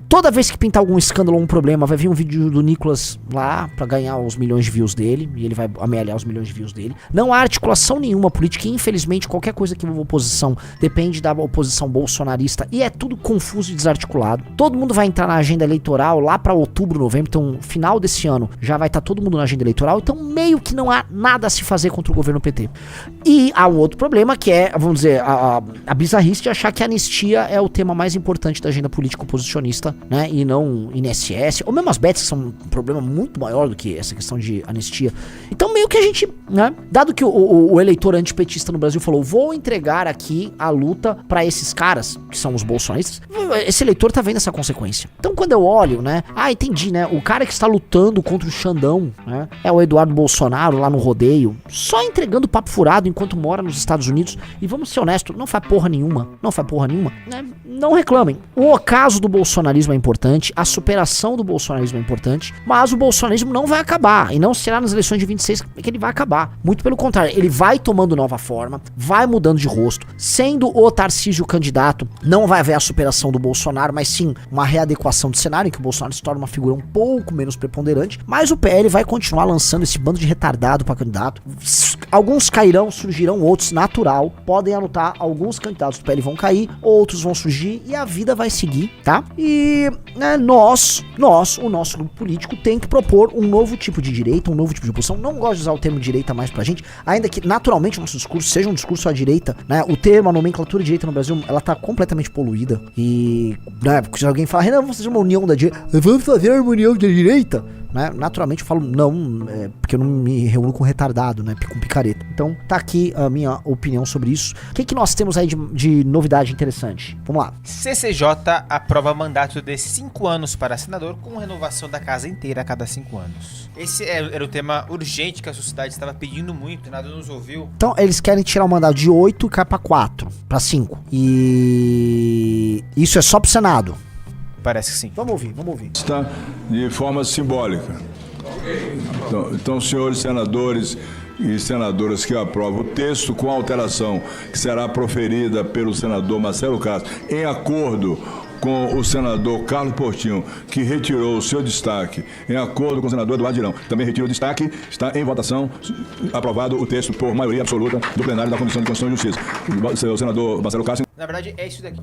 Speaker 1: Toda vez que pintar algum escândalo ou um problema, vai vir um vídeo do Nicolas lá pra ganhar os milhões de views dele, e ele vai amealhar os milhões de views dele. Não há articulação nenhuma política, e infelizmente qualquer coisa que envolva oposição depende da oposição bolsonarista, e é tudo confuso e desarticulado. Todo mundo vai entrar na agenda eleitoral lá pra outubro, novembro, então final desse ano já vai estar todo mundo na agenda eleitoral, então meio que não há nada a se fazer contra o governo PT. E há um outro problema que é, vamos dizer, a bizarrice de achar que a anistia é o tema mais importante da agenda política oposicionista, né, e não INSS, ou mesmo as bets, que são um problema muito maior do que essa questão de anistia. Então meio que a gente, né, dado que o eleitor antipetista no Brasil falou, vou entregar aqui a luta pra esses caras, que são os bolsonaristas, esse eleitor tá vendo essa consequência. Então quando eu olho, né, entendi, né, o cara que está lutando contra o Xandão, né, é o Eduardo Bolsonaro lá no rodeio, só entregando papo furado enquanto mora nos Estados Unidos, e vamos ser honestos, não faz porra nenhuma, né? Não reclamem. O ocaso do bolsonarismo é importante, a superação do bolsonarismo é importante, mas o bolsonarismo não vai acabar, e não será nas eleições de 26 que ele vai acabar. Muito pelo contrário, ele vai tomando nova forma, vai mudando de rosto, sendo o Tarcísio candidato, não vai haver a superação do Bolsonaro, mas sim uma readequação de cenário, em que o Bolsonaro se torna uma figura um pouco menos preponderante, mas o PL vai continuar lançando esse bando de retardado pra candidato. Alguns cairão, surgirão outros, natural, podem anotar, alguns candidatos do PL vão cair, outros vão surgir, e a vida vai seguir, tá? E nós, o nosso grupo político, tem que propor um novo tipo de direita, um novo tipo de oposição. Não gosto de usar o termo direita mais pra gente, ainda que naturalmente o nosso discurso seja um discurso à direita, né? O termo, a nomenclatura de direita no Brasil, ela tá completamente poluída. E, né, se alguém fala, Renan, vamos fazer uma união da direita, vamos fazer uma união da direita, né? Naturalmente eu falo não, porque eu não me reúno com retardado, né? Com picareta. Então tá aqui a minha opinião sobre isso. O que nós temos aí de novidade interessante? Vamos lá.
Speaker 2: CCJ aprova mandato de 5 anos para senador, com renovação da casa inteira a cada 5 anos. Esse era o tema urgente que a sociedade estava pedindo muito, nada nos ouviu.
Speaker 1: Então eles querem tirar o mandato de 8 e cair pra 4, pra 5. E isso é só pro Senado.
Speaker 2: Parece que sim.
Speaker 1: Vamos ouvir.
Speaker 11: Está de forma simbólica. Então, senhores senadores e senadoras que aprovam o texto com alteração que será proferida pelo senador Marcelo Castro, em acordo com o senador Carlos Portinho, que retirou o seu destaque, em acordo com o senador Eduardo Girão, também retirou o destaque, está em votação, aprovado o texto por maioria absoluta do plenário da Comissão de Constituição e Justiça. O senador Marcelo Castro.
Speaker 2: Na verdade, é isso daqui.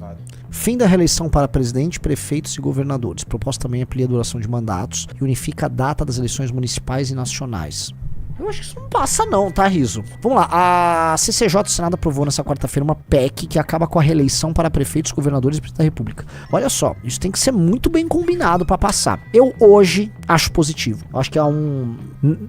Speaker 1: Fim da reeleição para presidente, prefeitos e governadores. Proposta também amplia a duração de mandatos e unifica a data das eleições municipais e nacionais. Eu acho que isso não passa não, tá, Riso? Vamos lá, a CCJ do Senado aprovou nessa quarta-feira uma PEC que acaba com a reeleição para prefeitos, governadores e presidente da República. Olha só, isso tem que ser muito bem combinado pra passar. Eu hoje acho positivo. Eu acho que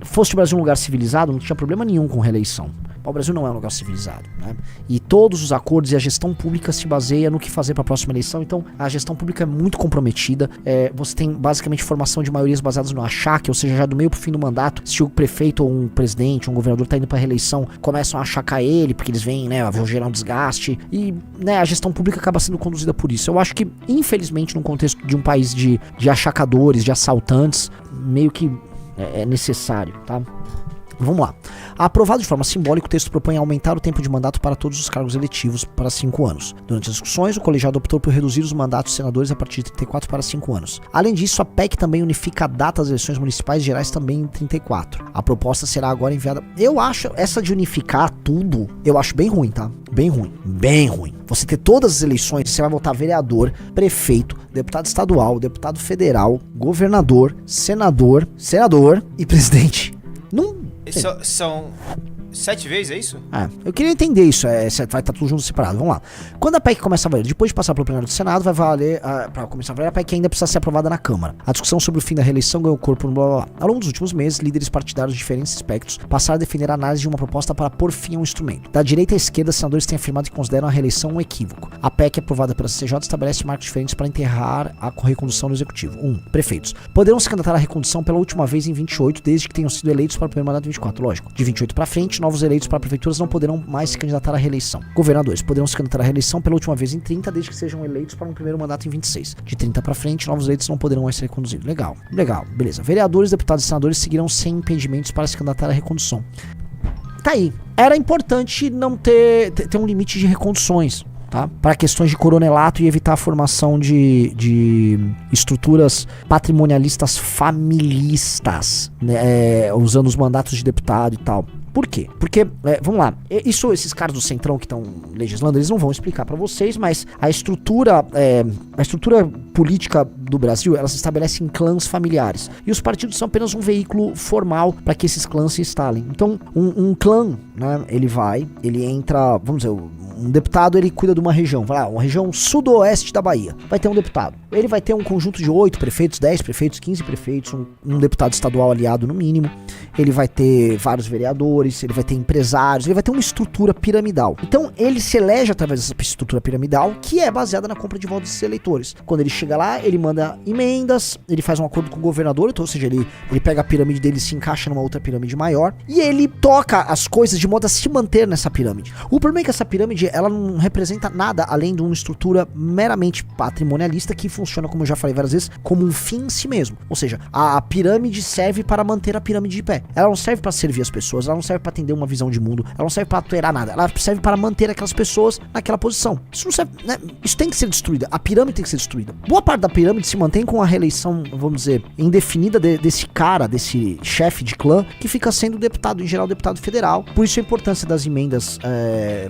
Speaker 1: fosse o Brasil um lugar civilizado, não tinha problema nenhum com reeleição. O Brasil não é um lugar civilizado, né? E todos os acordos e a gestão pública se baseia no que fazer para a próxima eleição. Então, a gestão pública é muito comprometida. Você tem basicamente formação de maiorias baseadas no achaque, ou seja, já do meio pro fim do mandato, se o prefeito ou um presidente, um governador tá indo para reeleição, começam a achacar ele, porque eles veem, né, vão gerar um desgaste. E, né, a gestão pública acaba sendo conduzida por isso. Eu acho que, infelizmente, num contexto de um país de achacadores, de assaltantes, meio que é necessário, tá? Vamos lá. Aprovado de forma simbólica, o texto propõe aumentar o tempo de mandato para todos os cargos eletivos para 5 anos. Durante as discussões, o colegiado optou por reduzir os mandatos dos senadores a partir de 34 para 5 anos. Além disso, a PEC também unifica a data das eleições municipais e gerais também em 34. A proposta será agora enviada... Eu acho essa de unificar tudo, eu acho bem ruim, tá? Bem ruim. Bem ruim. Você ter todas as eleições, você vai votar vereador, prefeito, deputado estadual, deputado federal, governador, senador e presidente. Não...
Speaker 2: São 7 vezes, é isso?
Speaker 1: Eu queria entender isso, vai estar tudo junto separado, vamos lá. Quando a PEC começa a valer, depois de passar pelo plenário do Senado, vai valer, para começar a valer, a PEC ainda precisa ser aprovada na Câmara. A discussão sobre o fim da reeleição ganhou corpo no blá blá blá. Ao longo dos últimos meses, líderes partidários de diferentes espectros passaram a defender a análise de uma proposta para pôr fim ao instrumento. Da direita à esquerda, senadores têm afirmado que consideram a reeleição um equívoco. A PEC aprovada pela CCJ estabelece marcos diferentes para enterrar a recondução do Executivo. 1. Prefeitos. Poderão se candidatar à recondução pela última vez em 28, desde que tenham sido eleitos para o primeiro mandato em 24, lógico. De 28 para frente, novos eleitos para prefeituras não poderão mais se candidatar à reeleição. Governadores poderão se candidatar à reeleição pela última vez em 30, desde que sejam eleitos para um primeiro mandato em 26. De 30 para frente, novos eleitos não poderão mais ser reconduzidos. Legal, beleza. Vereadores, deputados e senadores seguirão sem impedimentos para se candidatar à recondução. Tá aí. Era importante não ter um limite de reconduções, tá? Para questões de coronelato e evitar a formação de estruturas patrimonialistas familistas, né? Usando os mandatos de deputado e tal. Por quê? Porque, vamos lá, esses caras do Centrão que estão legislando, eles não vão explicar pra vocês, mas a estrutura política do Brasil, ela se estabelece em clãs familiares. E os partidos são apenas um veículo formal para que esses clãs se instalem. Então, um clã, né, ele entra, vamos dizer, um deputado, ele cuida de uma região, vai lá, uma região sudoeste da Bahia, vai ter um deputado. Ele vai ter um conjunto de 8 prefeitos, 10 prefeitos, 15 prefeitos, um deputado estadual aliado no mínimo, ele vai ter vários vereadores, ele vai ter empresários, ele vai ter uma estrutura piramidal. Então, ele se elege através dessa estrutura piramidal, que é baseada na compra de votos desses eleitores. Quando ele chega lá, ele manda emendas, ele faz um acordo com o governador, então, ou seja, ele pega a pirâmide dele e se encaixa numa outra pirâmide maior, e ele toca as coisas de modo a se manter nessa pirâmide. O problema é que essa pirâmide, ela não representa nada além de uma estrutura meramente patrimonialista que funciona, como eu já falei várias vezes, como um fim em si mesmo. Ou seja, a pirâmide serve para manter a pirâmide de pé. Ela não serve para servir as pessoas, ela não serve para atender uma visão de mundo, ela não serve para aturar nada, ela serve para manter aquelas pessoas naquela posição. Isso não serve, né? Isso tem que ser destruída, a pirâmide tem que ser destruída. Boa parte da pirâmide se mantém com a reeleição, vamos dizer, indefinida desse cara, desse chefe de clã, que fica sendo deputado, em geral deputado federal. Por isso a importância das emendas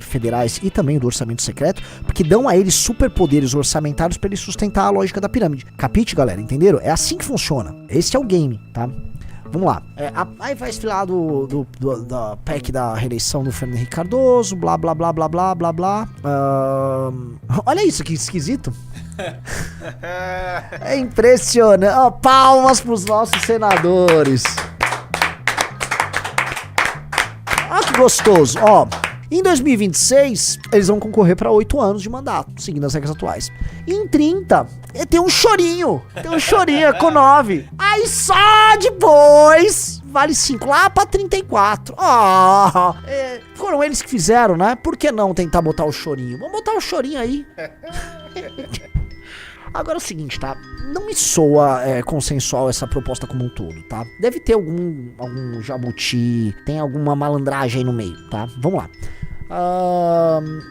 Speaker 1: federais e também do orçamento secreto, porque dão a eles superpoderes orçamentários para ele sustentar a lógica da pirâmide. Capite, galera? Entenderam? É assim que funciona. Esse é o game, tá? Vamos lá. Aí vai desfilar da PEC da reeleição do Fernando Henrique Cardoso, blá blá blá blá blá blá blá. Olha isso, que esquisito. É impressionante. Oh, palmas pros nossos senadores. Ah, que gostoso. Ó, em 2026, eles vão concorrer para 8 anos de mandato, seguindo as regras atuais. Em 30, tem um chorinho com 9. Aí só depois vale 5, lá pra 34. Foram eles que fizeram, né? Por que não tentar botar o chorinho? Vamos botar o chorinho aí. Agora é o seguinte, tá? Não me soa consensual essa proposta como um todo, tá? Deve ter algum jabuti, tem alguma malandragem aí no meio, tá? Vamos lá.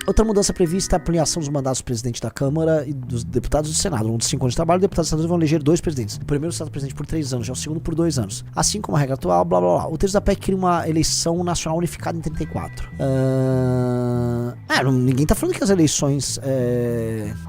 Speaker 1: Outra mudança prevista é a ampliação dos mandatos do presidente da Câmara e dos deputados do Senado. Um dos 5 anos de trabalho, os deputados e senadores vão eleger 2 presidentes. O primeiro será presidente por 3 anos, já o segundo por 2 anos. Assim como a regra atual, blá blá blá. O texto da PEC cria uma eleição nacional unificada em 34. Ninguém tá falando que as eleições...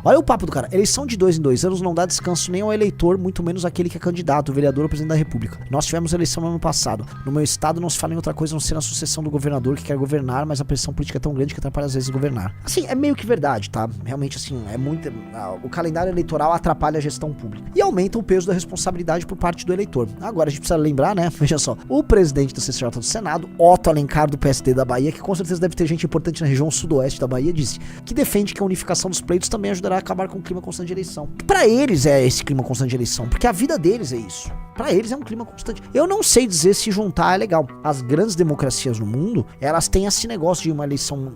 Speaker 1: Olha o papo do cara. Eleição de 2 em 2 anos não dá descanso nem ao eleitor, muito menos aquele que é candidato, o vereador ou presidente da República. Nós tivemos eleição no ano passado. No meu estado não se fala em outra coisa a não ser na sucessão do governador que quer governar, mas a pressão política é tão grande que atrapalha às vezes governar. Assim, é meio que verdade, tá? Realmente, assim, é muito... O calendário eleitoral atrapalha a gestão pública. E aumenta o peso da responsabilidade por parte do eleitor. Agora, a gente precisa lembrar, né? Veja só. O presidente do CCJ do Senado, Otto Alencar, do PSD da Bahia, que com certeza deve ter gente importante na região sudoeste da Bahia, disse que defende que a unificação dos pleitos também ajudará a acabar com o clima constante de eleição. Pra eles é esse clima constante de eleição, porque a vida deles é isso. Pra eles é um clima constante. Eu não sei dizer se juntar é legal. As grandes democracias no mundo, elas têm esse negócio de uma eleição...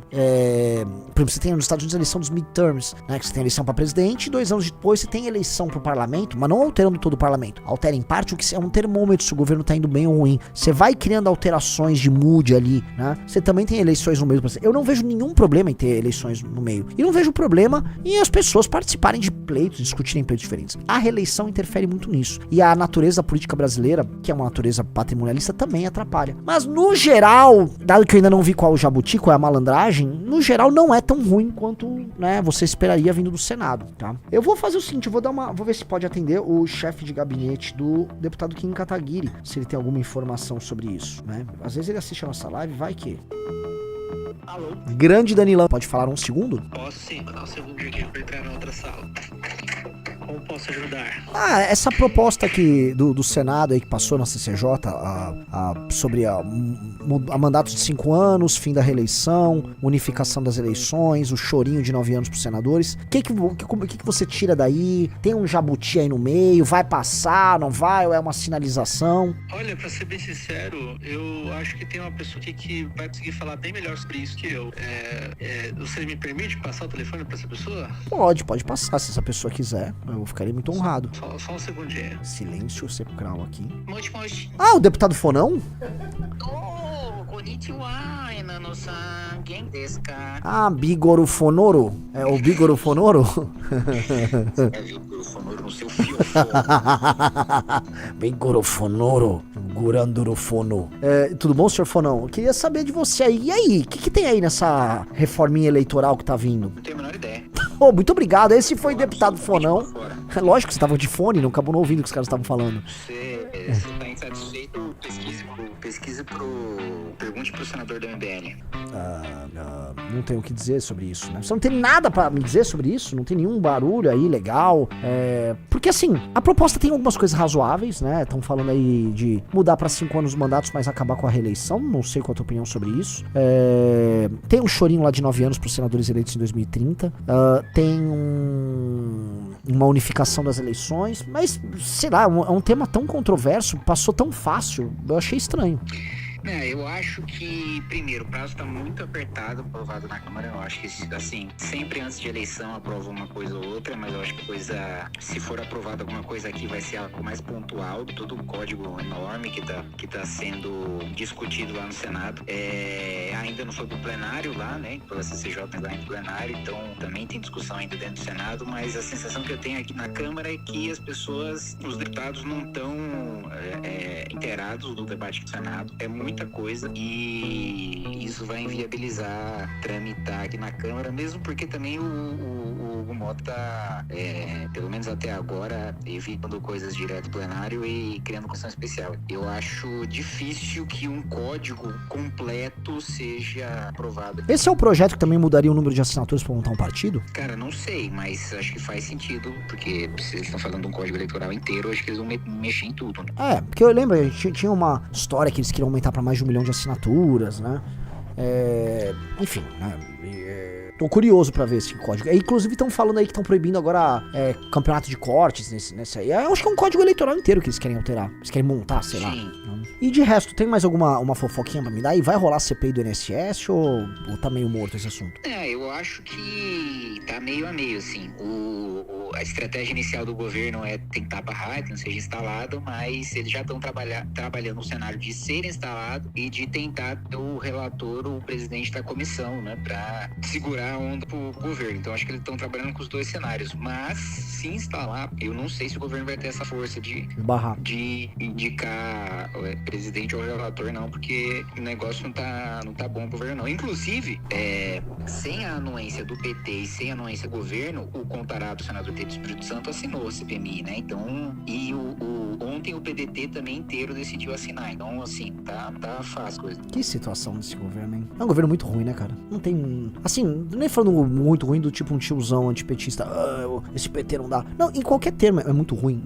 Speaker 1: Por exemplo, você tem nos Estados Unidos a eleição dos midterms, né? Que você tem eleição pra presidente e 2 anos depois você tem eleição pro parlamento, mas não alterando todo o parlamento. Altera em parte o que é um termômetro se o governo tá indo bem ou ruim. Você vai criando alterações de mood ali, né? Você também tem eleições no meio. Eu não vejo nenhum problema em ter eleições no meio. E não vejo problema em as pessoas participarem de pleitos, discutirem pleitos diferentes. A reeleição interfere muito nisso. E a natureza da política brasileira, que é uma natureza patrimonialista, também atrapalha. Mas no geral, dado que eu ainda não vi qual o jabuti, qual é a malandragem, no geral não é tão ruim quanto, né, você esperaria vindo do Senado, tá? Eu vou fazer o seguinte, vou ver se pode atender o chefe de gabinete do deputado Kim Kataguiri, se ele tem alguma informação sobre isso, né? Às vezes ele assiste a nossa live, vai que...
Speaker 12: Alô?
Speaker 1: Grande Danilão, pode falar um segundo?
Speaker 12: Posso sim, vou dar um segundo aqui pra entrar na outra sala. Como posso ajudar?
Speaker 1: Essa proposta aqui do Senado aí que passou na CCJ sobre a mandatos de 5 anos, fim da reeleição, unificação das eleições, o chorinho de 9 anos pros senadores. O que você tira daí? Tem um jabuti aí no meio? Vai passar, não vai? Ou é uma sinalização?
Speaker 12: Olha, pra ser bem sincero, eu acho que tem uma pessoa aqui que vai conseguir falar bem melhor sobre isso que eu. Você me permite passar o telefone pra essa pessoa?
Speaker 1: Pode passar, se essa pessoa quiser. Eu ficaria muito honrado.
Speaker 12: Só um segundinho.
Speaker 1: Silêncio sepulcral aqui.
Speaker 12: Mochi.
Speaker 1: O deputado Fonão?
Speaker 12: Konnichiwa, Enano-san, gen desu ka?
Speaker 1: Bigoro Fonoro? É o Bigoro Fonoro?
Speaker 12: É Bigoro Fonoro no seu fiofó.
Speaker 1: Bigoro Fonoro, Guranduro Fono. Tudo bom, senhor Fonão? Eu queria saber de você aí. E aí, o que tem aí nessa reforminha eleitoral que tá vindo?
Speaker 12: Não tenho a menor ideia.
Speaker 1: Muito obrigado. Esse foi o deputado Fonão. Lógico que você tava de fone, não acabou não ouvindo o que os caras estavam falando.
Speaker 12: Você tá insatisfeito? Pergunte pro senador do MBL.
Speaker 1: Não tenho o que dizer sobre isso, né? Você não tem nada pra me dizer sobre isso? Não tem nenhum barulho aí legal? Porque assim, a proposta tem algumas coisas razoáveis, né? Estão falando aí de mudar pra 5 anos os mandatos, mas acabar com a reeleição. Não sei qual a tua opinião sobre isso. Tem um chorinho lá de 9 anos pros senadores eleitos em 2030. Tem uma unificação das eleições, mas, sei lá, é um tema tão controverso, passou tão fácil, eu achei estranho.
Speaker 12: Eu acho que, primeiro, o prazo está muito apertado, aprovado na Câmara. Eu acho que, assim, sempre antes de eleição aprova uma coisa ou outra, mas eu acho que se for aprovada alguma coisa aqui, vai ser algo mais pontual, todo um código enorme que tá sendo discutido lá no Senado. Ainda não foi pro plenário lá, né, pela CCJ lá em plenário, então também tem discussão ainda dentro do Senado, mas a sensação que eu tenho aqui na Câmara é que os deputados não estão inteirados do debate do Senado. É muita coisa e isso vai inviabilizar tramitar aqui na Câmara, mesmo porque também o Mota, pelo menos até agora, evitando coisas direto do plenário e criando comissão especial. Eu acho difícil que um código completo seja aprovado.
Speaker 1: Esse é o projeto que também mudaria o número de assinaturas para montar um partido?
Speaker 12: Cara, não sei, mas acho que faz sentido, porque se eles estão falando de um código eleitoral inteiro, acho que eles vão mexer em tudo, né?
Speaker 1: Porque eu lembro, tinha uma história que eles queriam aumentar para mais de 1 milhão de assinaturas, né? Enfim, né? Tô curioso pra ver esse código. Inclusive estão falando aí que estão proibindo agora campeonato de cortes nesse aí. Eu acho que é um código eleitoral inteiro que eles querem alterar. Eles querem montar, sei lá. E de resto, tem mais alguma fofoquinha pra me dar? E vai rolar CPI do INSS ou tá meio morto esse assunto?
Speaker 12: Eu acho que tá meio a meio, assim. A estratégia inicial do governo é tentar barrar, que não seja instalado, mas eles já estão trabalhando no cenário de ser instalado e de tentar ter o relator, o presidente da comissão, né, pra segurar a onda pro governo. Então, acho que eles estão trabalhando com os dois cenários. Mas, se instalar, eu não sei se o governo vai ter essa força de indicar o presidente ou o relator, não, porque o negócio não tá bom pro governo, não. Inclusive, sem a anuência do PT e sem a anuência do governo, o comparado senador Tete Espírito Santo assinou a CPMI, né? Então, e ontem o PDT também inteiro decidiu assinar. Então, assim, tá fácil a coisa.
Speaker 1: Que situação desse governo, hein? É um governo muito ruim, né, cara? Não tem... Assim, nem falando muito ruim do tipo um tiozão antipetista. Esse PT não dá. Não, em qualquer termo é muito ruim.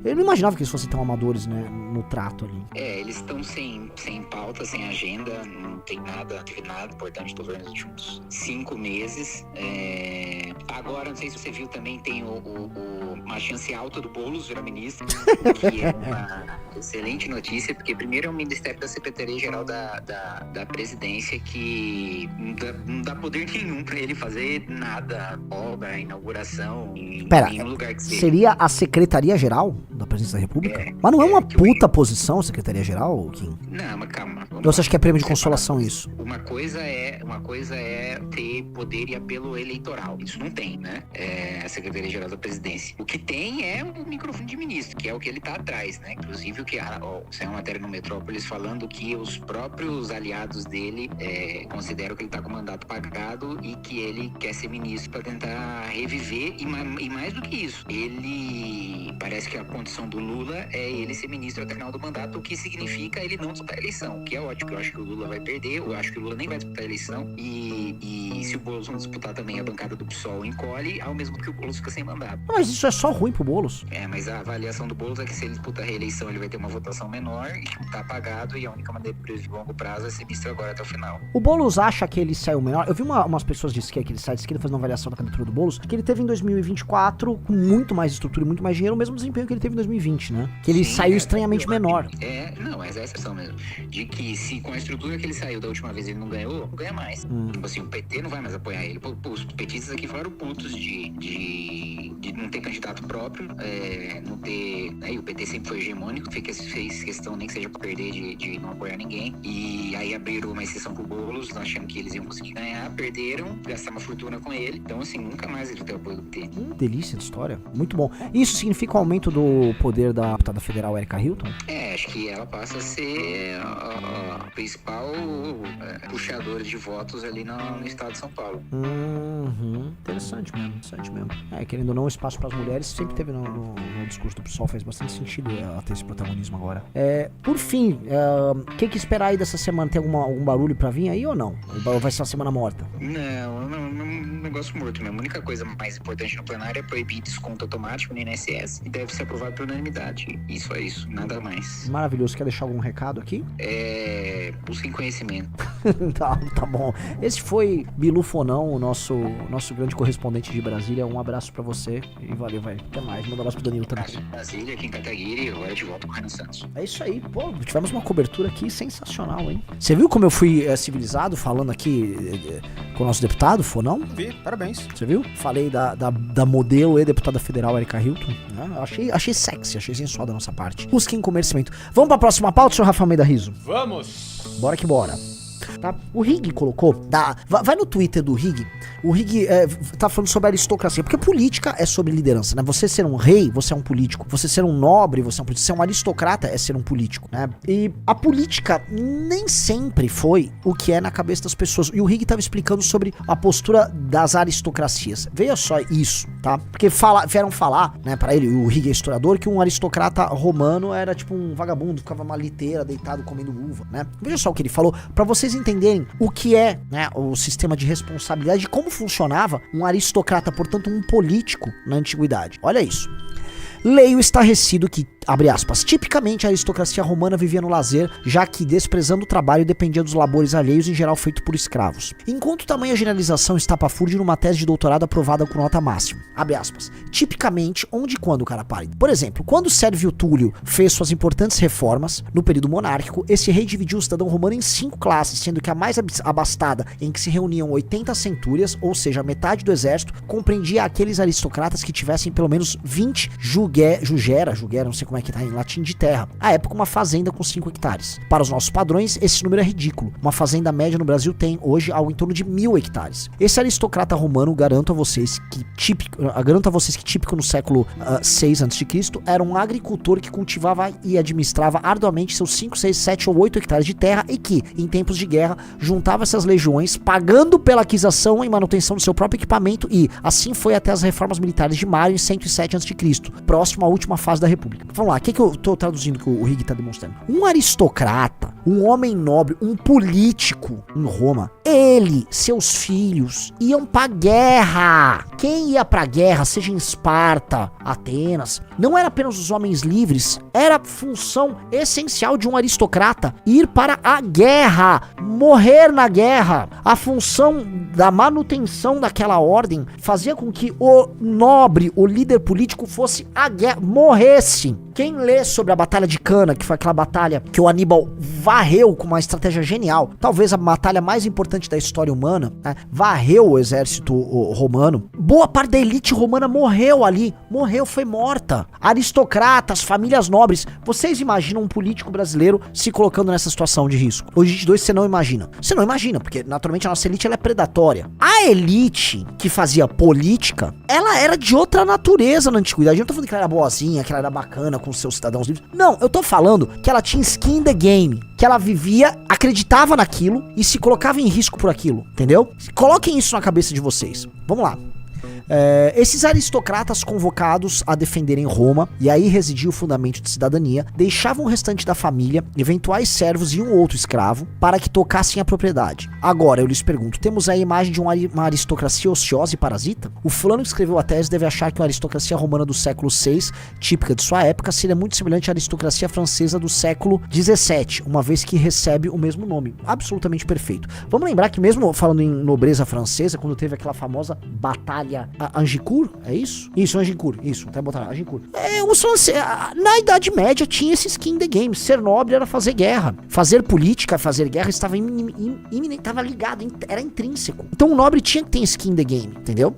Speaker 1: Eu não imaginava que eles fossem tão amadores, né? No trato ali.
Speaker 12: Eles estão sem pauta, sem agenda. Não tem nada importante do governo nos últimos 5 meses. Agora, não sei se você viu também, tem uma chance alta do Boulos virar ministro, que é uma excelente notícia, porque primeiro é o Ministério da Secretaria-Geral da Presidência, que não dá poder nenhum pra ele fazer nada, obra, inauguração, em nenhum lugar que seja.
Speaker 1: Seria a Secretaria-Geral da Presidência da República? Mas não é uma puta posição, Secretaria-Geral, Kim?
Speaker 12: Não, mas calma.
Speaker 1: Você acha que é prêmio de consolação isso?
Speaker 12: Uma coisa é ter poder e apelo eleitoral. Isso não tem, né? A Secretaria-Geral da Presidência. O que tem é o microfone de ministro, que é o que ele tá atrás, né? Inclusive, o que saiu uma matéria no Metrópolis falando que os próprios aliados dele consideram que ele tá com o mandato pagado e que ele quer ser ministro para tentar reviver. E mais do que isso, ele... Parece que a condição do Lula é ele ser ministro até o final do mandato, o que significa ele não disputar a eleição, o que é ótimo. Eu acho que o Lula vai perder, eu acho que o Lula nem vai disputar a eleição, e se o Boulos não disputar também, a bancada do PSOL encolhe, ao mesmo tempo que o Boulos fica sem mandato.
Speaker 1: Mas isso é só ruim pro Boulos.
Speaker 12: Mas a avaliação do Boulos é que se ele disputar a reeleição, ele vai ter uma votação menor, e tá apagado, e a única maneira de longo prazo é ser ministro agora até o final.
Speaker 1: O Boulos acha que ele saiu melhor. Eu vi umas pessoas de esquerda, aquele site de esquerda, fazendo uma avaliação da candidatura do Boulos, que ele teve em 2024 com muito mais estrutura e muito mais dinheiro, o mesmo desempenho que ele teve em 2020, né? Que ele saiu estranhamente menor.
Speaker 12: Não, mas é a exceção mesmo. De que se com a estrutura que ele saiu da última vez ele não ganhou, não ganha mais. Tipo assim, o PT não vai mais apoiar ele. Os petistas aqui falaram putos de não ter candidato próprio, não ter... Aí o PT sempre foi hegemônico, fez questão nem que seja pra perder de não apoiar ninguém. E aí abriram uma exceção pro Boulos, achando que eles iam conseguir ganhar, perderam, gastaram uma fortuna com ele. Então, assim, nunca mais ele tem apoio do PT.
Speaker 1: Delícia de história. Muito bom. Isso significa o aumento do poder da deputada federal Erika Hilton?
Speaker 12: Acho que ela passa a ser a principal puxadora de votos ali no estado de São Paulo.
Speaker 1: Interessante mesmo. Querendo ou não, o espaço para as mulheres sempre teve no discurso do PSOL, faz bastante sentido ela ter esse protagonismo agora. Por fim, o que esperar aí dessa semana? Tem algum barulho pra vir aí ou não? Ou vai ser uma semana morta?
Speaker 12: Não, um negócio morto mesmo. A única coisa mais importante no plenário é proibir desconto automático no INSS e deve ser aprovado por unanimidade. Isso é isso, nada mais.
Speaker 1: Maravilhoso. Quer deixar algum recado aqui?
Speaker 12: Busquem conhecimento.
Speaker 1: Tá bom. Esse foi Bilu Fonão, o nosso grande correspondente de Brasília. Um abraço pra você e valeu, velho. Até mais. Manda um abraço pro Danilo também.
Speaker 12: Brasília, aqui em Cataguiri, agora de volta com o Renan Santos.
Speaker 1: É isso aí. Pô, tivemos uma cobertura aqui sensacional, hein? Você viu como eu fui civilizado falando aqui com o nosso deputado, Fonão?
Speaker 2: Vi, parabéns.
Speaker 1: Você viu? Falei da modelo e deputada federal Erika Hilton. Achei sexy, achei sensual da nossa parte. Busquem conhecimento. Vamos pra próxima pauta, senhor Rafa Almeida Riso?
Speaker 2: Vamos!
Speaker 1: Bora que bora. Tá? O Rig colocou, vai no Twitter do Rig, o Rig tá falando sobre aristocracia, porque política é sobre liderança, né? Você ser um rei, você é um político. Você ser um nobre, você é um político. Ser um aristocrata é ser um político, né? E a política nem sempre foi o que é na cabeça das pessoas. E o Rig tava explicando sobre a postura das aristocracias. Veja só isso, tá? Porque vieram falar, né, pra ele, o Rig é historiador, que um aristocrata romano era tipo um vagabundo, ficava uma liteira, deitado, comendo uva, né? Veja só o que ele falou, pra vocês entenderem o que é, né, o sistema de responsabilidade, como funcionava um aristocrata, portanto um político na antiguidade. Olha isso. Leio estarrecido que abre aspas, tipicamente a aristocracia romana vivia no lazer, já que desprezando o trabalho dependia dos labores alheios, em geral feito por escravos. Enquanto tamanha generalização estapafúrdia numa tese de doutorado aprovada com nota máxima. Abre aspas. Tipicamente, onde e quando, cara, pare. Por exemplo, quando Sérvio Túlio fez suas importantes reformas, no período monárquico, esse rei dividiu o cidadão romano em 5 classes, sendo que a mais abastada, em que se reuniam 80 centúrias, ou seja, metade do exército, compreendia aqueles aristocratas que tivessem pelo menos 20 jugera, não sei como é que tá em latim, de terra. À época, uma fazenda com 5 hectares. Para os nossos padrões, esse número é ridículo. Uma fazenda média no Brasil tem, hoje, algo em torno de 1000 hectares. Esse aristocrata romano, garanto a vocês que típico no século 6 a.C., era um agricultor que cultivava e administrava arduamente seus 5, 6, 7 ou 8 hectares de terra e que, em tempos de guerra, juntava essas legiões, pagando pela aquisição e manutenção do seu próprio equipamento e, assim foi até as reformas militares de Mário em 107 a.C., próximo à última fase da República. Vamos lá, o que eu tô traduzindo que o Rig tá demonstrando? Um aristocrata, um homem nobre, um político em Roma, ele, seus filhos, iam pra guerra. Quem ia pra guerra, seja em Esparta, Atenas, não era apenas os homens livres, era função essencial de um aristocrata ir para a guerra, morrer na guerra. A função da manutenção daquela ordem fazia com que o nobre, o líder político fosse a guerra, morresse. Quem lê sobre a Batalha de Cana, que foi aquela batalha que o Aníbal varreu com uma estratégia genial, talvez a batalha mais importante da história humana, né? Varreu o exército romano, boa parte da elite romana morreu ali, foi morta. Aristocratas, famílias nobres. Vocês imaginam um político brasileiro se colocando nessa situação de risco? Hoje de dois você não imagina. Você não imagina, porque naturalmente a nossa elite ela é predatória. A elite que fazia política, ela era de outra natureza na antiguidade. Eu não tô falando que ela era boazinha, que ela era bacana com seus cidadãos livres. Não, eu tô falando que ela tinha skin in the game, que ela vivia, acreditava naquilo e se colocava em risco por aquilo, entendeu? Coloquem isso na cabeça de vocês. Vamos lá. Esses aristocratas convocados a defenderem Roma, e aí residia o fundamento de cidadania, deixavam o restante da família, eventuais servos e um outro escravo, para que tocassem a propriedade. Agora, eu lhes pergunto, temos aí a imagem de uma aristocracia ociosa e parasita? O fulano que escreveu a tese deve achar que a aristocracia romana do século VI, típica de sua época, seria muito semelhante à aristocracia francesa do século XVII, uma vez que recebe o mesmo nome. Absolutamente perfeito. Vamos lembrar que mesmo falando em nobreza francesa, quando teve aquela famosa batalha Agincourt, é isso? Isso, Agincourt, isso, até botar Agincourt. Os franceses, na Idade Média tinha esse skin in the game, ser nobre era fazer guerra, fazer política, fazer guerra estava estava ligado, era intrínseco. Então o nobre tinha que ter skin in the game, entendeu?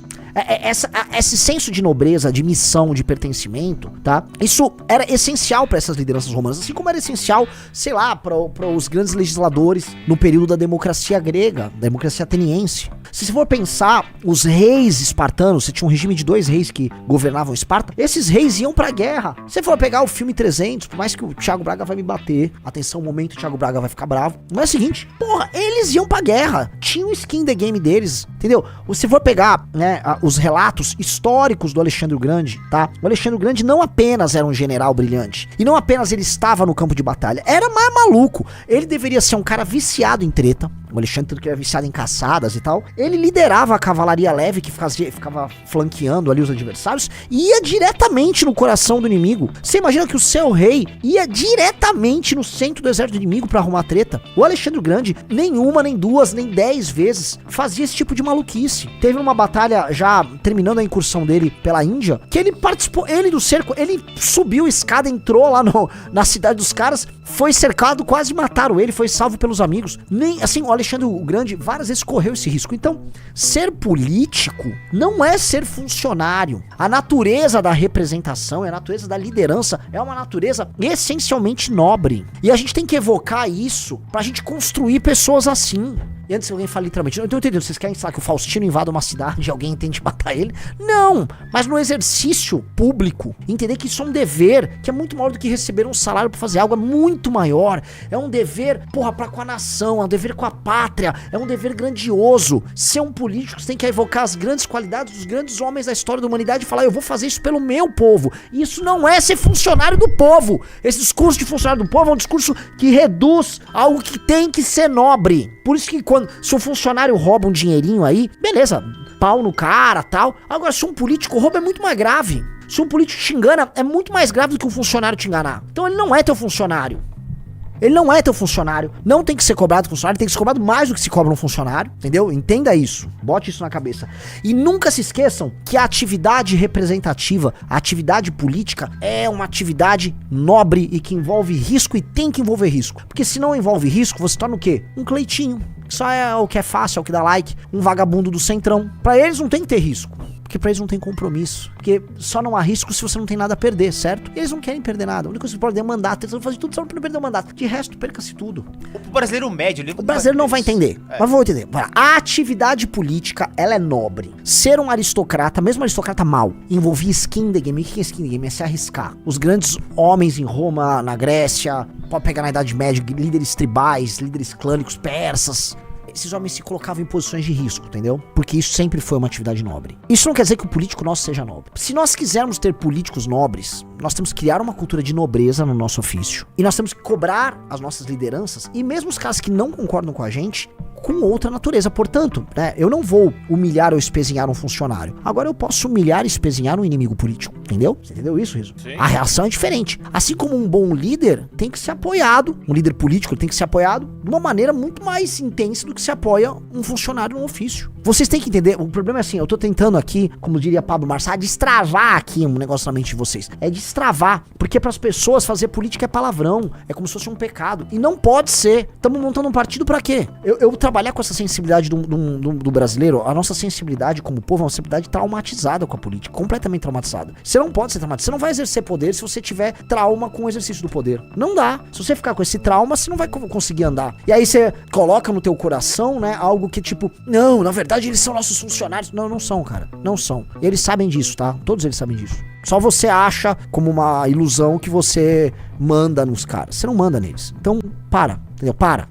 Speaker 1: Esse senso de nobreza, de missão, de pertencimento, tá? Isso era essencial para essas lideranças romanas, assim como era essencial, sei lá, para os grandes legisladores no período da democracia grega, da democracia ateniense. Se você for pensar, os reis espartanos, você tinha um regime de 2 reis que governavam Esparta, esses reis iam pra guerra. Se você for pegar o filme 300, por mais que o Thiago Braga vai me bater, atenção, um momento o Thiago Braga vai ficar bravo, mas é o seguinte, porra, eles iam pra guerra, tinha o skin in the game deles, entendeu? Se for pegar, né, os relatos históricos do Alexandre o Grande, tá? O Alexandre o Grande não apenas era um general brilhante, e não apenas ele estava no campo de batalha, era mais maluco, ele deveria ser um cara viciado em treta, o Alexandre que era viciado em caçadas e tal, ele liderava a cavalaria leve que ficava flanqueando ali os adversários e ia diretamente no coração do inimigo. Você imagina que o seu rei ia diretamente no centro do exército do inimigo pra arrumar treta? O Alexandre o Grande, nenhuma, nem 2, nem 10 vezes fazia esse tipo de maluquice. Teve uma batalha, já terminando a incursão dele pela Índia, que ele participou, ele do cerco, ele subiu a escada, entrou lá na cidade dos caras, foi cercado, quase mataram ele, foi salvo pelos amigos. Nem assim, o Alexandre o Grande várias vezes correu esse risco. Então, ser político não é ser funcionário. A natureza da representação, a natureza da liderança é uma natureza essencialmente nobre. E a gente tem que evocar isso pra gente construir pessoas assim. E antes alguém fala literalmente, eu tô entendendo, vocês querem, sei lá, que o Faustino invada uma cidade e alguém tente matar ele? Não, mas no exercício público, entender que isso é um dever, que é muito maior do que receber um salário pra fazer algo, é muito maior, é um dever, porra, pra com a nação, é um dever com a pátria, é um dever grandioso. Ser um político, você tem que evocar as grandes qualidades dos grandes homens da história da humanidade e falar, eu vou fazer isso pelo meu povo. E isso não é ser funcionário do povo. Esse discurso de funcionário do povo é um discurso que reduz algo que tem que ser nobre. Por isso que se um funcionário rouba um dinheirinho aí, beleza, pau no cara, tal. Agora, se um político rouba, é muito mais grave. Se um político te engana, é muito mais grave do que um funcionário te enganar. Então ele não é teu funcionário. Ele não é teu funcionário, não tem que ser cobrado funcionário, tem que ser cobrado mais do que se cobra um funcionário, entendeu? Entenda isso, bote isso na cabeça. E nunca se esqueçam que a atividade representativa, a atividade política é uma atividade nobre e que envolve risco e tem que envolver risco. Porque se não envolve risco, você torna o quê? Um cleitinho. Só é o que é fácil, é o que dá like, um vagabundo do centrão. Pra eles não tem que ter risco. Porque pra eles não tem compromisso. Porque só não há risco se você não tem nada a perder, certo? E eles não querem perder nada. A única coisa que pode é mandato. Eles vão fazer tudo só pra não perder o mandato. De resto, perca-se tudo.
Speaker 2: O brasileiro médio...
Speaker 1: O brasileiro não vai entender. Mas vou entender. A atividade política, ela é nobre. Ser um aristocrata, mesmo um aristocrata mau, envolvia skin the game. O que é skin the game? É se arriscar. Os grandes homens em Roma, na Grécia, pode pegar na Idade Média, líderes tribais, líderes clânicos, persas... Esses homens se colocavam em posições de risco, entendeu? Porque isso sempre foi uma atividade nobre. Isso não quer dizer que o político nosso seja nobre. Se nós quisermos ter políticos nobres, nós temos que criar uma cultura de nobreza no nosso ofício. E nós temos que cobrar as nossas lideranças, e mesmo os caras que não concordam com a gente, com outra natureza. Portanto, né, eu não vou humilhar ou espezinhar um funcionário. Agora eu posso humilhar e espezinhar um inimigo político. Entendeu? Você entendeu isso, Rizzo? Sim. A reação é diferente. Assim como um bom líder tem que ser apoiado, um líder político tem que ser apoiado de uma maneira muito mais intensa do que se apoia um funcionário no ofício. Vocês têm que entender, o problema é assim, eu tô tentando aqui, como diria Pablo Marçal, destravar aqui um negócio na mente de vocês. É destravar, porque pras pessoas fazer política é palavrão, é como se fosse um pecado. E não pode ser. Estamos montando um partido pra quê? Eu trabalhar com essa sensibilidade do brasileiro, a nossa sensibilidade como povo é uma sensibilidade traumatizada com a política, completamente traumatizada. Você não pode ser traumatizado, você não vai exercer poder se você tiver trauma com o exercício do poder. Não dá. Se você ficar com esse trauma, você não vai conseguir andar. E aí você coloca no teu coração, né, algo que tipo, não, na verdade eles são nossos funcionários. Não, não são, cara. Não são. E eles sabem disso, tá? Todos eles sabem disso. Só você acha como uma ilusão que você manda nos caras. Você não manda neles. Então, para. Entendeu? Para.